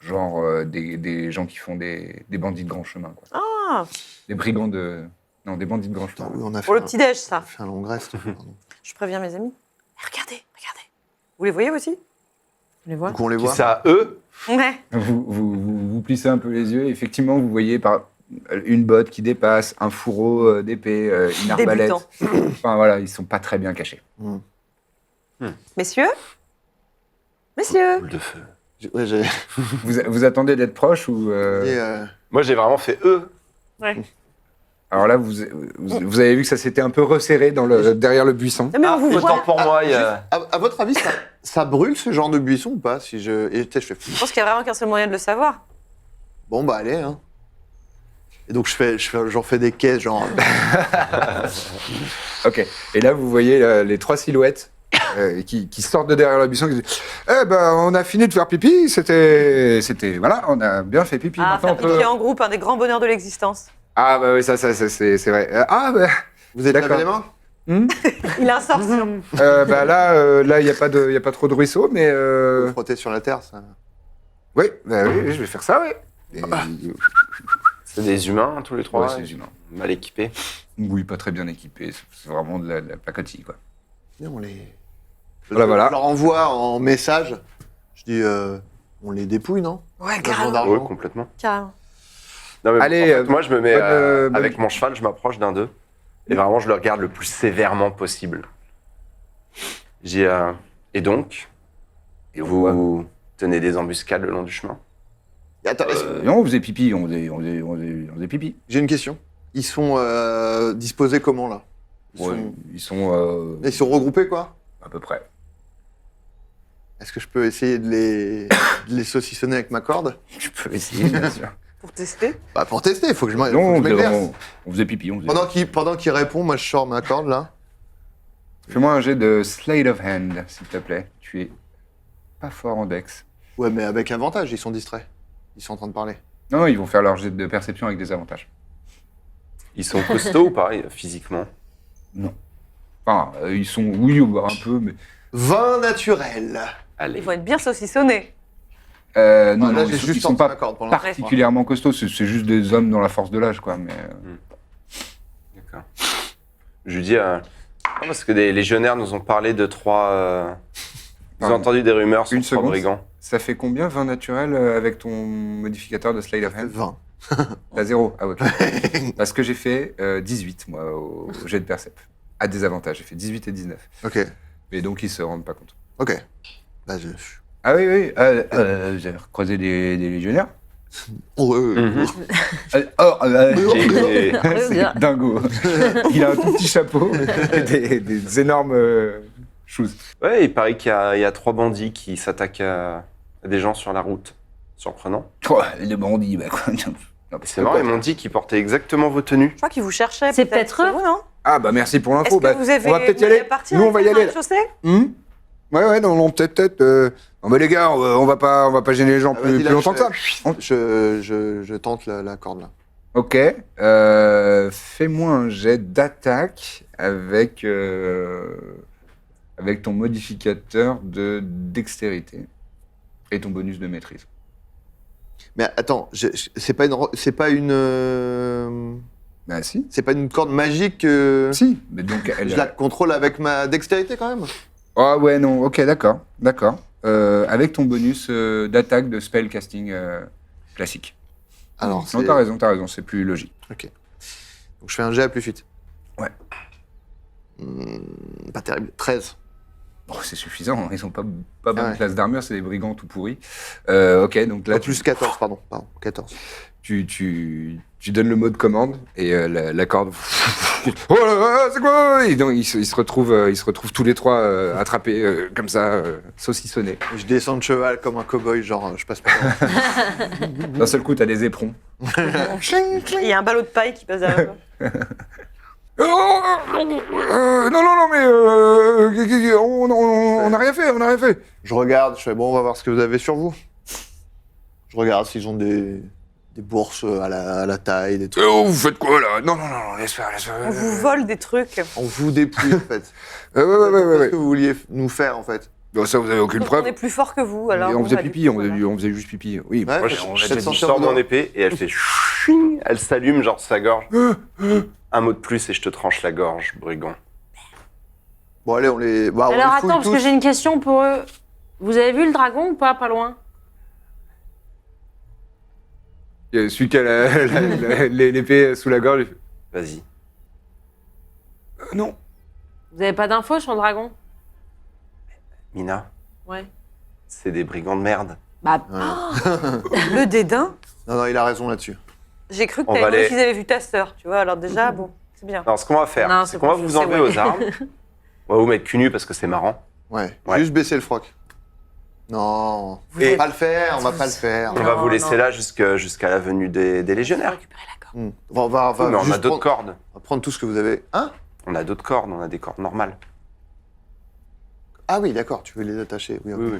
A: Genre des gens qui font des bandits de grand chemin. Quoi.
D: Ah,
A: Des brigands de... Non, des bandits de grand chemin.
E: Putain, oui, on a fait
D: pour le
E: un-
D: petit-déj, ça.
E: on a fait un long reste. pardon.
D: Je préviens mes amis. Regardez, regardez. Vous les voyez aussi?
C: Tu les vois?
E: Donc on les
B: Qui
E: voit.
B: ça, eux
D: Ouais.
A: Vous plissez un peu les yeux. Effectivement, vous voyez par une botte qui dépasse, un fourreau d'épée, une arbalète.
D: Débutant.
A: Enfin voilà, ils sont pas très bien cachés.
D: Messieurs? Messieurs?
B: Boule de feu.
E: Ouais, j'ai
A: Vous attendez d'être proche ou
E: dit,
B: Moi, j'ai vraiment fait eux.
D: Ouais.
A: Alors là, vous avez vu que ça s'était un peu resserré derrière le buisson.
D: Non, mais on vous
B: Autant
D: voit.
B: pour moi, il y a...
E: à votre avis, ça brûle ce genre de buisson ou pas si je... Et peut-être je fais.
D: Je pense qu'il y a vraiment qu'un seul moyen de le savoir.
E: Bon bah allez. Hein. Et donc j'en fais des caisses genre.
A: Ok. Et là, vous voyez les 3 silhouettes qui sortent de derrière le buisson. Qui disent, eh ben, on a fini de faire pipi. C'était, voilà, on a bien fait pipi.
D: Ah,
A: Maintenant,
D: faire
A: on peut-
D: pipi en groupe, un des grands bonheurs de l'existence.
A: Ah bah oui, ça c'est vrai. Ah bah.
E: Vous êtes lavé
A: D'accord.
E: les mains?
D: Il a un sorcier.
A: Bah là, il y a pas trop de ruisseau, mais
E: Vous frottez sur la terre, ça.
A: oui, je vais faire ça, oui. Et-
B: C'est des humains, tous les trois.
A: Ouais, c'est des humains.
B: Mal équipés.
A: Oui, pas très bien équipés. C'est vraiment de la pacotille, quoi.
E: Et on les.
A: Voilà.
E: Je leur envoie en message. Je dis, on les dépouille, non?
D: Ouais,
E: Besoin
D: carrément.
E: d'argent.
B: Oui, complètement.
D: Carrément.
B: Non, mais
A: Allez,
B: en fait, moi, je me mets
A: bonne-
B: avec mon cheval, je m'approche d'un d'eux. Et vraiment, je le regarde le plus sévèrement possible. J'ai et donc,
A: Et
B: vous tenez des embuscades le long du chemin?
E: Attends,
A: non, on faisait pipi, on faisait pipi.
E: j'ai une question. Ils sont disposés comment, là?
A: Ils sont
E: Ils sont regroupés, quoi?
A: à peu près.
E: Est-ce que je peux essayer de les saucissonner avec ma corde?
A: Tu peux essayer, bien sûr.
D: Pour tester.
E: Bah, pour tester, il faut que je
A: Non,
E: m'exerce.
A: on faisait pipi. On faisait...
E: Pendant qu'il répond, moi, je sors ma corde, là.
A: Fais-moi un jet de Slate of Hand, s'il te plaît. Tu es pas fort en dex.
E: Ouais, mais avec avantage, ils sont distraits. Ils sont en train de parler.
A: Non, ils vont faire leur jet de perception avec des avantages.
B: Ils sont costauds ou pareil, physiquement?
A: Non. Enfin, ils sont, oui, un peu, mais...
E: 20 naturel.
B: Allez.
D: Ils vont être bien saucissonnés.
A: Non,
E: Là,
A: non,
E: j'ai
A: ils
E: juste
A: sont
E: sorti
A: pas
E: ma corde pour l'instant.
A: particulièrement costauds. C'est juste des hommes dans la force de l'âge, quoi. Mais
B: D'accord. Je lui dis, non, parce que des légionnaires nous ont parlé de 3... Vous avez
A: Pardon.
B: entendu des rumeurs sur
A: Une
B: 3
A: seconde.
B: brigands?
A: ça fait combien 20 naturel avec ton modificateur de Slate of Hand
E: 20.
A: T'as 0. Ah, ok. Parce que j'ai fait 18, moi, au jet de percep. À désavantage. J'ai fait 18 et 19.
E: Ok.
A: Mais donc, ils se rendent pas compte.
E: Ok. Bah,
A: Ah oui, oui. Vous avez croisé des légionnaires
B: Mhm.
A: C'est dingo. Il a un tout petit chapeau et des énormes choses.
B: Ouais, il paraît qu'il y a 3 bandits qui s'attaquent à des gens sur la route. Surprenant.
A: Oh, les bandits, bah quoi. Non,
B: C'est marrant, ils m'ont dit qu'ils portaient exactement vos tenues.
D: Je crois qu'ils vous cherchaient.
C: C'est peut-être eux.
D: vous, non?
A: Ah bah merci pour
D: Est-ce
A: l'info.
D: que
A: Bah,
D: vous avez.
A: on va peut-être y
D: vous allez
A: aller.
D: partir
A: Nous on
D: avec
A: va y
D: les
A: aller.
D: rez-de-chaussée
A: Ouais, non, peut-être. Non mais les gars, on va pas gêner les gens plus
E: vas-y, là,
A: longtemps que ça.
E: je tente la corde, là.
A: Ok. Fais-moi un jet d'attaque avec ton modificateur de dextérité et ton bonus de maîtrise.
E: Mais attends, c'est pas une
A: Bah si.
E: c'est pas une corde magique que
A: Si. Mais donc elle.
E: je la contrôle avec ma dextérité quand même.
A: Ah ouais, non, ok, d'accord. Avec ton bonus d'attaque de spell casting classique.
E: Alors,
A: Non, t'as raison, c'est plus logique.
E: Ok. Donc je fais un jet à plus vite.
A: Ouais.
E: Pas terrible. 13.
A: Oh, c'est suffisant, ils ont pas bonne
E: ouais.
A: classe d'armure, c'est des brigands tout pourris. Ok, donc là,
E: Là, plus 14, pardon. 14.
A: tu donnes le mot de commande et la corde. Oh là là, c'est quoi? Et donc, ils se retrouvent tous les trois attrapés comme ça, saucissonnés.
E: Je descends de cheval comme un cow-boy, genre je passe pas.
A: D'un seul coup, t'as des éperons.
D: Il y a un ballot de paille qui passe derrière.
A: Non, mais on n'a rien fait.
E: Je regarde, je fais bon, on va voir ce que vous avez sur vous. Je regarde s'ils ont des bourses à la taille, des trucs.
A: Vous faites quoi là? Non, laisse faire.
D: On vous vole des trucs.
E: On vous dépouille en fait.
A: Ouais.
E: Qu'est-ce que vous vouliez nous faire en fait?
A: Bon, ça, vous avez aucune
D: Donc
A: preuve.
D: on est plus fort que vous. Alors
A: Et on
D: bon,
A: faisait
D: bah,
A: pipi,
D: du coup, voilà.
A: on faisait juste pipi. Oui,
E: Ouais,
B: Moi,
E: je
B: je
E: suis
B: sors mon épée et elle fait chouing, elle s'allume, genre sa gorge. Un mot de plus et je te tranche la gorge, brigand.
E: Bon allez, on les. Bah, on
C: Alors
E: les fouille
C: attends, parce que
E: tous.
C: j'ai une question pour eux. Vous avez vu le dragon ou pas loin?
A: Celui qui a l'épée sous la gorge.
B: Vas-y.
A: Non.
C: Vous avez pas d'infos sur le dragon?
B: Mina,
C: Ouais.
B: c'est des brigands de merde.
C: Bah,
D: Le dédain.
E: Non, il a raison là-dessus.
D: J'ai cru que
B: On va
D: t'avais demandé
B: aller-
D: qu'ils avaient vu ta sœur, tu vois. Alors déjà, bon, c'est bien.
B: Non, ce qu'on va faire,
C: Non,
B: c'est
C: c'est
B: qu'on va
C: pas
B: vous
C: sûr,
B: enlever
C: c'est
B: aux armes. On va vous mettre cul nu parce que c'est marrant.
E: Ouais.
B: Ouais.
E: Juste baisser le froc. Non, on
B: Et-
E: va pas le faire, on va pas le faire.
B: On va
C: Non,
B: vous laisser
C: non.
B: là jusqu'à la venue des légionnaires.
C: récupérer la corde.
E: On va
B: Oui, mais on a
E: juste
B: d'autres
E: prendre,
B: cordes.
E: on va prendre tout ce que vous avez. Hein?
B: On a d'autres cordes, on a des cordes normales.
E: Ah oui, d'accord, tu veux les attacher. Oui, ok.
B: Oui.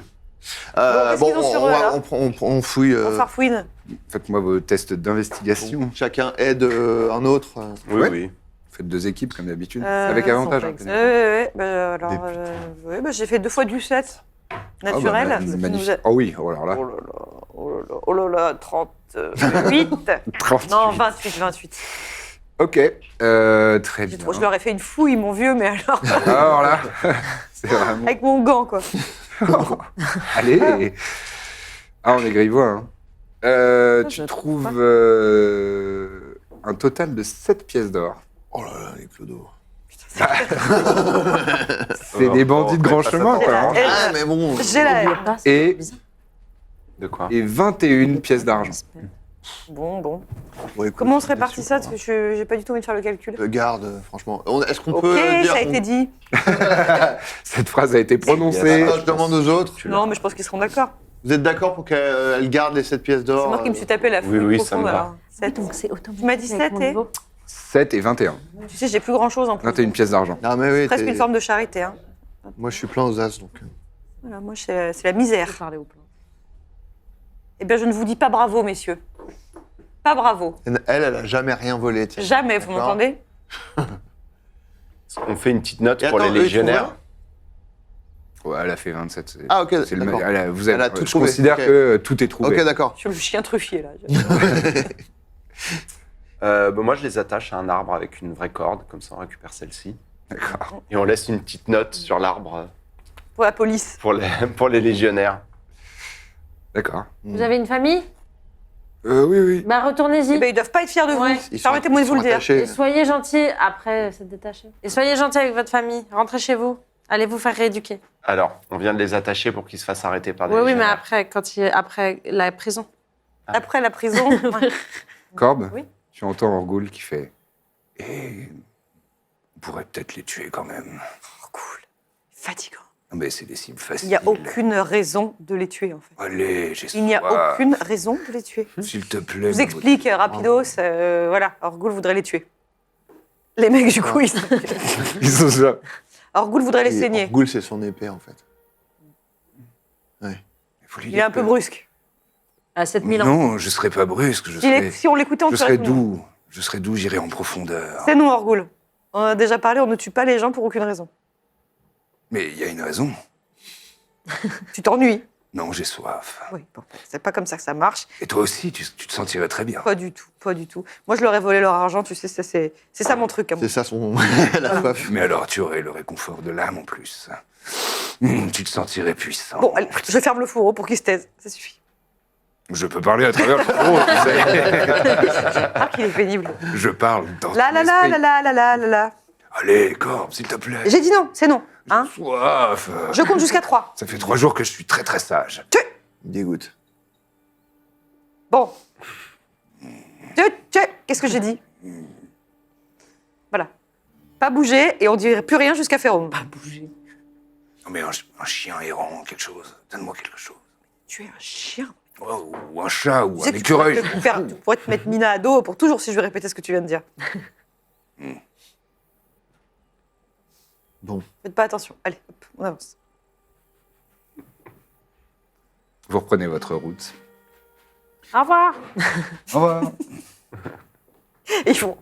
D: qu'est-ce qu'ils ont sur eux, là
E: on fouille.
D: On farfouine.
A: Faites-moi vos tests d'investigation.
E: Chacun aide un autre.
B: Oui,
A: Ouais.
B: oui.
A: Faites 2 équipes comme d'habitude. Avec avantage.
C: sans
A: hein,
C: texte.
A: bien évidemment.
D: Ouais. Bah, alors, j'ai fait 2 fois du 7. Naturel.
A: Ah, bah,
D: Ça nous
A: magnifique.
D: a-
A: Oh oui, oh alors là.
D: Oh là là, 38.
A: 38.
D: Non, 28.
A: Ok, très bien.
D: Je leur ai fait une fouille, mon vieux, mais alors,
A: Alors là, c'est vraiment...
D: avec mon gant, quoi.
A: Allez. Ah, on est grivois. Hein. Tu
C: je trouve
A: trouves un total de 7 pièces d'or.
E: Oh là là, les clodos.
A: C'est des bandits de grand chemin, quoi. hein.
E: Ah, mais bon.
D: J'ai la haine.
A: Et,
B: De quoi?
A: et 21 pièces d'argent.
D: Bon.
E: Bon, écoute,
D: Comment on se
E: c'est
D: répartit
E: déçu,
D: ça
E: quoi.
D: parce que j'ai pas du tout envie de faire le calcul.
E: Garde, franchement. Est-ce qu'on
D: Ok,
E: peut dire
D: ça a
E: qu'on-
D: été dit.
A: Cette phrase a été prononcée.
E: Attends, je demande aux autres.
D: Non, mais je pense qu'ils seront d'accord.
E: Vous êtes d'accord pour qu'elle garde les 7 pièces d'or
D: C'est moi qui me suis tapé la
B: oui,
D: fouille
B: oui, ça me
D: profonde,
B: va.
D: alors. Sept.
C: Donc c'est autant.
D: Tu m'as dit 7 et
A: 7 et 21.
D: Tu sais, j'ai plus grand chose en plus.
A: 21 pièces d'argent.
E: Ah, mais oui,
D: Presque
E: t'es-
D: une forme de charité. Hein.
E: Moi, je suis plein aux as, donc.
D: Voilà, moi, c'est la misère.
C: Parler au plan.
D: Eh bien, je ne vous dis pas bravo, messieurs. Pas bravo.
E: Elle a jamais rien volé, tiens.
D: Jamais, vous
E: D'accord.
D: m'entendez?
B: On fait une petite note
E: Et
B: pour
E: attends,
B: les
E: eux, ils
B: légionnaires.
A: Ouais, elle a fait 27.
E: Ah, ok,
A: C'est le
E: d'accord.
A: vous avez-
E: Elle a tout
A: je
E: trouvé,
A: considère
E: ok.
A: que tout est trouvé.
E: Ok, d'accord.
D: Je suis le chien truffier, là.
B: Moi, je les attache à un arbre avec une vraie corde, comme ça on récupère celle-ci.
A: D'accord.
B: Et on laisse une petite note sur l'arbre
D: Pour la police.
B: pour les légionnaires.
A: D'accord.
C: Vous avez une famille?
A: Oui, oui.
C: Bah retournez-y.
D: Eh ben, ils doivent pas être fiers de
C: Ouais.
D: vous.
E: Ils sont-
D: Permettez-moi de
E: ils
D: vous le
E: sont
D: dire.
E: attachés.
C: Et soyez gentils après c'est détaché. Et soyez gentils avec votre famille. Rentrez chez vous. Allez vous faire rééduquer.
B: Alors, on vient de les attacher pour qu'ils se fassent arrêter par des
C: Oui, mais
B: légionnaires.
C: après la prison.
D: Après la prison. Ouais.
A: Corbe,
C: Oui.
A: tu entends Orgul qui fait. Et on pourrait peut-être les tuer quand même.
D: Oh, cool. Fatigant.
A: Non, mais c'est des cibles faciles.
D: Il n'y a aucune raison de les tuer, en fait.
A: Allez, j'ai
D: Il n'y a
A: soif.
D: aucune raison de les tuer.
A: S'il te plaît.
D: Je vous explique rapidos. Voilà, Orgul voudrait les tuer. Les mecs, du coup, ils sont...
A: Ils sont ça.
D: Orgul voudrait les
E: Et
D: saigner.
E: Orgul, c'est son épée, en fait.
D: Il est un peu brusque.
C: À 7000 ans.
A: Non, je serais pas brusque. Je serais,
D: Si on l'écoutait, on
A: je
D: tuerait
A: serais
D: tout le monde.
A: doux. Je serais doux, j'irais en profondeur.
D: C'est nous, Orgul. On a déjà parlé, on ne tue pas les gens pour aucune raison.
A: Mais il y a une raison.
D: Tu t'ennuies.
A: Non, j'ai soif.
D: Oui, bon, c'est pas comme ça que ça marche.
A: Et toi aussi, tu te sentirais très bien.
D: Pas du tout, pas du tout. Moi, je leur ai volé leur argent, tu sais, c'est ça mon truc. À moi.
E: C'est ça son. la soif.
A: Mais alors, tu aurais le réconfort de l'âme en plus. Tu te sentirais puissant.
D: Bon, allez, je ferme le fourreau pour qu'il se taise, ça suffit.
A: Je peux parler à travers le fourreau, tu sais.
D: Ah, qu'il est pénible.
A: Je parle dans
D: Là,
A: ton
D: là, là,
A: esprit.
D: là, là, là, là, là, là.
A: Allez, Corbe, s'il te plaît.
D: J'ai dit non, c'est non. Hein
A: Soif.
D: Je compte jusqu'à 3.
A: Ça fait 3 jours que je suis très très sage.
E: Il dégoûte.
D: Bon. Qu'est-ce que j'ai dit? Voilà. Pas bouger et on dirait plus rien jusqu'à Féroum. Pas bouger.
A: Non mais un chien errant, quelque chose. Donne-moi quelque chose.
D: Tu es un chien.
A: Oh, ou un chat, ou
D: Tu
A: un
D: sais que
A: écureuil.
D: tu pourrais te mettre Mina à dos pour toujours si je veux répéter ce que tu viens de dire.
E: Bon.
D: Faites pas attention. Allez, hop, on avance.
A: Vous reprenez votre route.
C: Au revoir.
A: Au revoir.
D: Et ils font.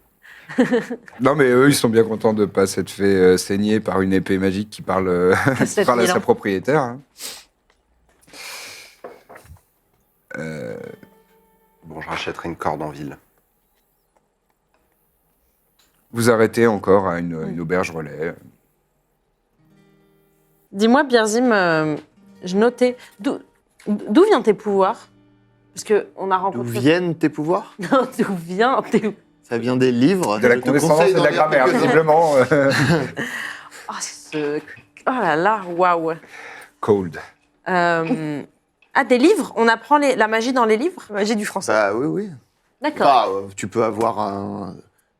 A: Non mais eux, ils sont bien contents de pas s'être fait saigner par une épée magique qui parle, qui parle à
C: 7000
A: sa
C: ans.
A: propriétaire. Hein.
B: Bon, je rachèterai une corde en ville.
A: Vous arrêtez encore à une auberge relais.
C: Dis-moi, Birzim, je notais. D'où viennent tes pouvoirs? Parce qu'on a
E: D'où
C: rencontré.
E: viennent tes pouvoirs?
C: Non, d'où vient tes.
E: Ça vient des livres.
A: De la
E: Je te
A: condescendance
E: conseille
A: et de la
E: d'en lire
A: grammaire,
E: quelques-uns.
A: visiblement.
C: Oh, oh là là, waouh.
A: Cold.
C: Des livres? On apprend la magie dans les livres?
D: Magie du français.
E: Bah oui, oui.
C: D'accord.
E: Bah, tu peux avoir un.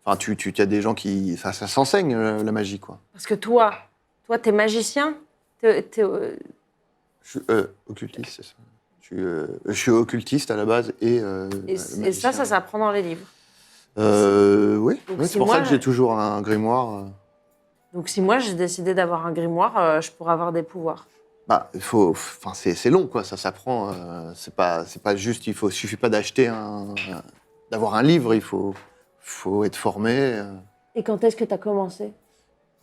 E: Enfin, tu as des gens qui. Ça s'enseigne, la magie, quoi.
C: Parce que toi, t'es magicien?
E: Je suis occultiste, c'est ça. Je suis occultiste à la base et.
C: Et ça s'apprend dans les livres.
E: Oui,
C: Donc,
E: oui,
C: si
E: c'est pour
C: moi,
E: ça que j'ai toujours un grimoire.
C: Donc si moi j'ai décidé d'avoir un grimoire, je pourrais avoir des pouvoirs.
E: Bah, il faut. Enfin, c'est long, quoi. Ça s'apprend. C'est pas juste. Suffit pas d'acheter d'avoir un livre. Il faut être formé.
C: Et quand est-ce que t'as commencé?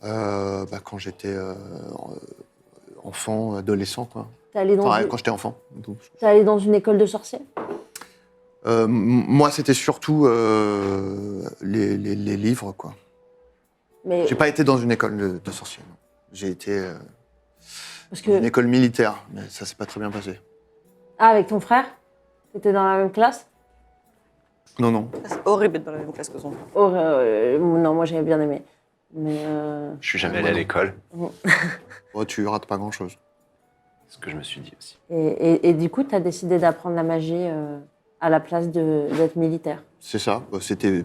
E: Quand j'étais enfant, adolescent, quoi.
C: T'es allé dans,
E: Enfin, quand j'étais enfant. Donc,
C: t'es allé dans une école de sorciers?
E: moi, c'était surtout les livres, quoi.
C: Mais
E: J'ai pas été dans une école de sorciers. Non. J'ai été
C: parce
E: dans une
C: que
E: école militaire, mais ça s'est pas très bien passé.
C: avec ton frère, t'étais dans la même classe?
E: Non, non.
D: C'est horrible d'être dans la même classe que son.
C: Oh, non, moi j'avais bien aimé. Mais
B: Je suis jamais allé à l'école.
E: Oh, tu rates pas grand-chose.
B: C'est ce que je me suis dit aussi.
C: et du coup, t'as décidé d'apprendre la magie à la place d'être militaire.
E: C'est ça. C'était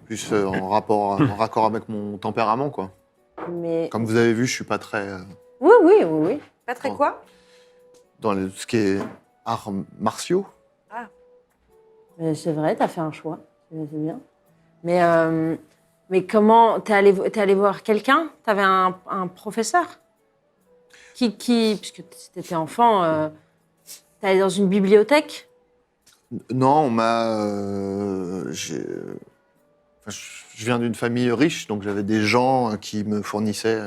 E: plus en raccord avec mon tempérament, quoi.
C: Mais
E: Comme vous avez vu, je suis pas très
C: oui.
D: Pas très
E: Bon.
D: quoi
E: dans ce qui est arts martiaux.
C: Mais c'est vrai, t'as fait un choix. C'est bien. Mais comment t'es allé voir quelqu'un? T'avais un professeur puisque t'étais enfant, t'es allé dans une bibliothèque?
E: Non, on m'a. Je viens d'une famille riche, donc j'avais des gens qui me fournissaient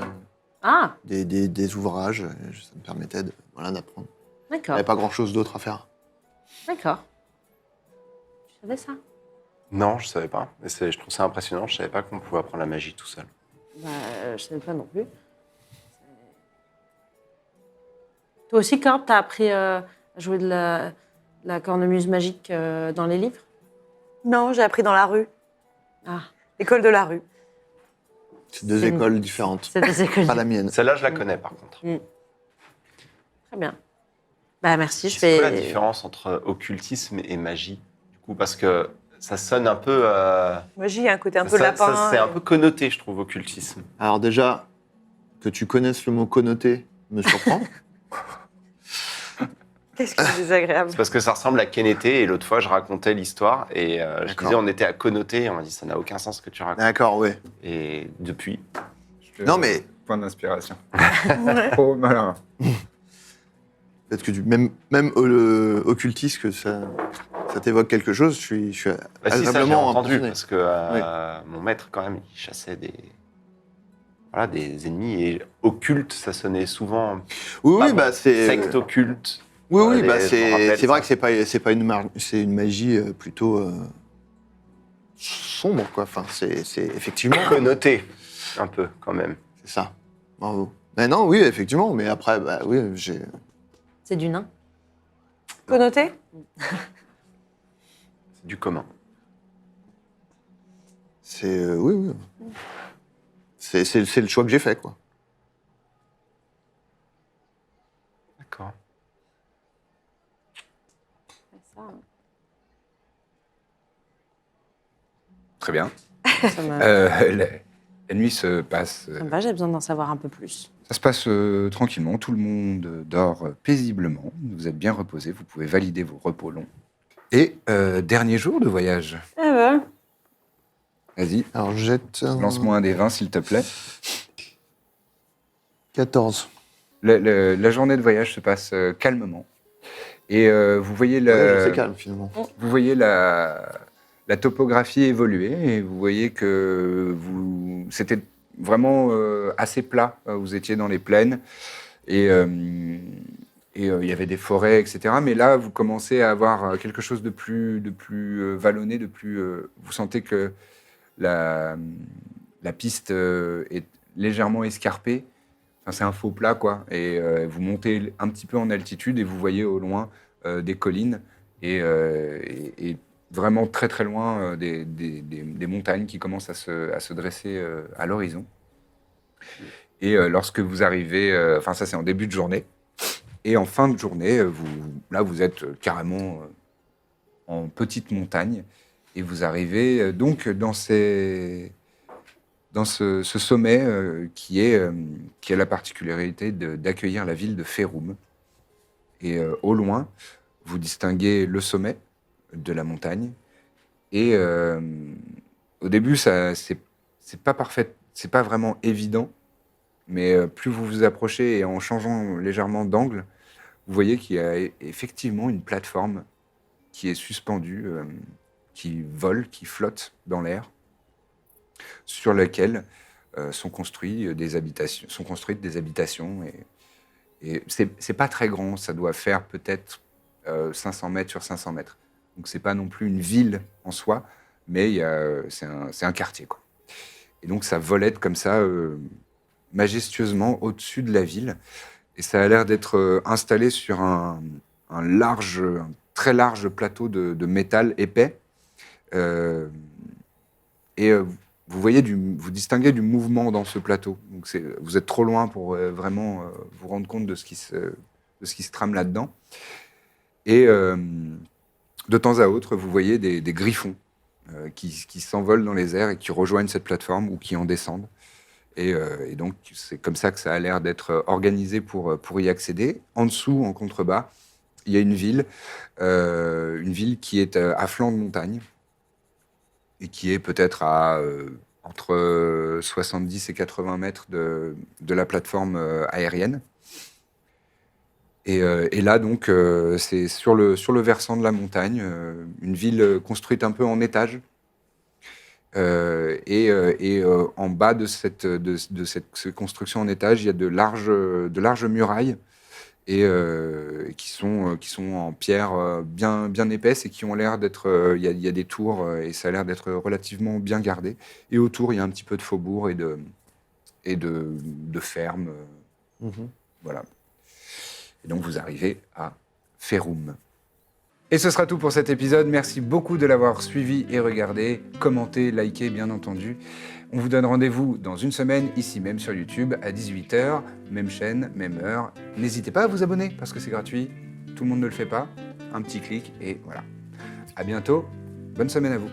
C: Ah,
E: des ouvrages. Et ça me permettait d'apprendre. Il n'y
C: d'accord,
E: avait pas grand-chose d'autre à faire.
C: d'accord. Tu savais ça?
B: Non, je savais pas. Et je trouve ça impressionnant. Je savais pas qu'on pouvait apprendre la magie tout seul.
C: Bah, je savais pas non plus. Toi aussi, Corbe, t'as appris à jouer de la cornemuse magique dans les livres?
D: Non, j'ai appris dans la rue.
C: Ah,
D: École de la rue.
E: C'est deux
C: C'est une-
E: écoles différentes.
C: c'est des écoles.
E: Pas la mienne.
B: Celle-là, je la connais par contre.
C: Très bien. Bah, merci, je
B: C'est quoi la
C: vais...
B: différence entre occultisme et magie, du coup, parce que ça sonne un peu.
D: Magie, il y a un côté un peu
B: ça-
D: lapin.
B: c'est un peu connoté, je trouve, occultisme.
E: Alors déjà, que tu connaisses le mot connoté me surprend.
D: Qu'est-ce qui est désagréable
B: C'est parce que ça ressemble à Kenété, et l'autre fois, je racontais l'histoire, et je
E: D'accord.
B: disais, on était à connoter, et on m'a dit, ça n'a aucun sens ce que tu racontes.
E: D'accord, ouais.
B: Et depuis,
E: Non, mais
A: Point d'inspiration. Oh, malin.
E: peut-être que même occultiste, que ça t'évoque quelque chose, je suis
B: bah, si, ça, j'ai
E: agréablement
B: entendu,
E: impressionné.
B: parce que mon maître, quand même, il chassait des ennemis, et occulte, ça sonnait souvent
E: Oui,
B: pas
E: oui,
B: bon.
E: bah c'est.
B: secte occulte.
E: Oui, oui,
B: Allez,
E: bah
B: je me rappelle
E: c'est vrai
B: ça.
E: que c'est pas c'est une magie plutôt sombre, quoi. Enfin, c'est effectivement.
B: Connoté, un peu, quand même.
E: C'est ça. Bravo. Mais non, oui, effectivement. Mais après, bah oui, j'ai.
C: C'est du nain.
D: Connoté
B: C'est du commun.
E: C'est oui, oui. C'est le choix que j'ai fait, quoi.
B: D'accord.
A: Très bien.
C: Ça me...
A: La nuit se passe.
C: ça me va, j'ai besoin d'en savoir un peu plus.
A: Ça se passe tranquillement. Tout le monde dort paisiblement. Vous êtes bien reposés. Vous pouvez valider vos repos longs. Et dernier jour de voyage.
C: Ah bah.
A: Vas-y,
E: Alors, je jette.
A: lance-moi un des 20, s'il te plaît.
E: 14.
A: La journée de voyage se passe calmement. Et vous voyez
E: C'est calme, finalement.
A: vous voyez la topographie évoluer et vous voyez que c'était vraiment assez plat. Vous étiez dans les plaines et il y avait des forêts, etc. Mais là, vous commencez à avoir quelque chose de plus vallonné, vous sentez que la piste est légèrement escarpée. Enfin, c'est un faux plat, quoi. Et vous montez un petit peu en altitude et vous voyez au loin des collines et vraiment très très loin des montagnes qui commencent à se dresser à l'horizon. Et lorsque vous arrivez, enfin ça c'est en début de journée, et en fin de journée, vous êtes carrément en petite montagne et vous arrivez donc dans ce sommet qui a la particularité d'accueillir la ville de Féroum. Et au loin, vous distinguez le sommet de la montagne. Et au début, c'est pas parfait, c'est pas vraiment évident, mais plus vous vous approchez et en changeant légèrement d'angle, vous voyez qu'il y a effectivement une plateforme qui est suspendue, qui vole, qui flotte dans l'air, sur laquelle sont construites des habitations. Et c'est pas très grand, ça doit faire peut-être 500 mètres sur 500 mètres. Donc c'est pas non plus une ville en soi, mais c'est un quartier, quoi. Et donc ça volette comme ça, majestueusement au-dessus de la ville. Et ça a l'air d'être installé sur un très large plateau de métal épais. Vous distinguez du mouvement dans ce plateau. Donc vous êtes trop loin pour vraiment vous rendre compte de ce qui se trame là-dedans. Et de temps à autre, vous voyez des griffons qui s'envolent dans les airs et qui rejoignent cette plateforme ou qui en descendent. Et donc, c'est comme ça que ça a l'air d'être organisé pour y accéder. En dessous, en contrebas, il y a une ville qui est à flanc de montagne et qui est peut-être à entre 70 et 80 mètres de la plateforme aérienne. Et là, donc, c'est sur le versant de la montagne, une ville construite un peu en étage. En bas de cette construction en étage, il y a de larges murailles et qui sont en pierre bien épaisse et qui ont l'air d'être... Il y a des tours et ça a l'air d'être relativement bien gardé. Et autour, il y a un petit peu de faubourg et de fermes. Voilà. Et donc, vous arrivez à Ferum. Et ce sera tout pour cet épisode. Merci beaucoup de l'avoir suivi et regardé. Commentez, likez, bien entendu. On vous donne rendez-vous dans une semaine, ici même sur YouTube, à 18h, même chaîne, même heure. N'hésitez pas à vous abonner, parce que c'est gratuit. Tout le monde ne le fait pas. Un petit clic, et voilà. À bientôt. Bonne semaine à vous.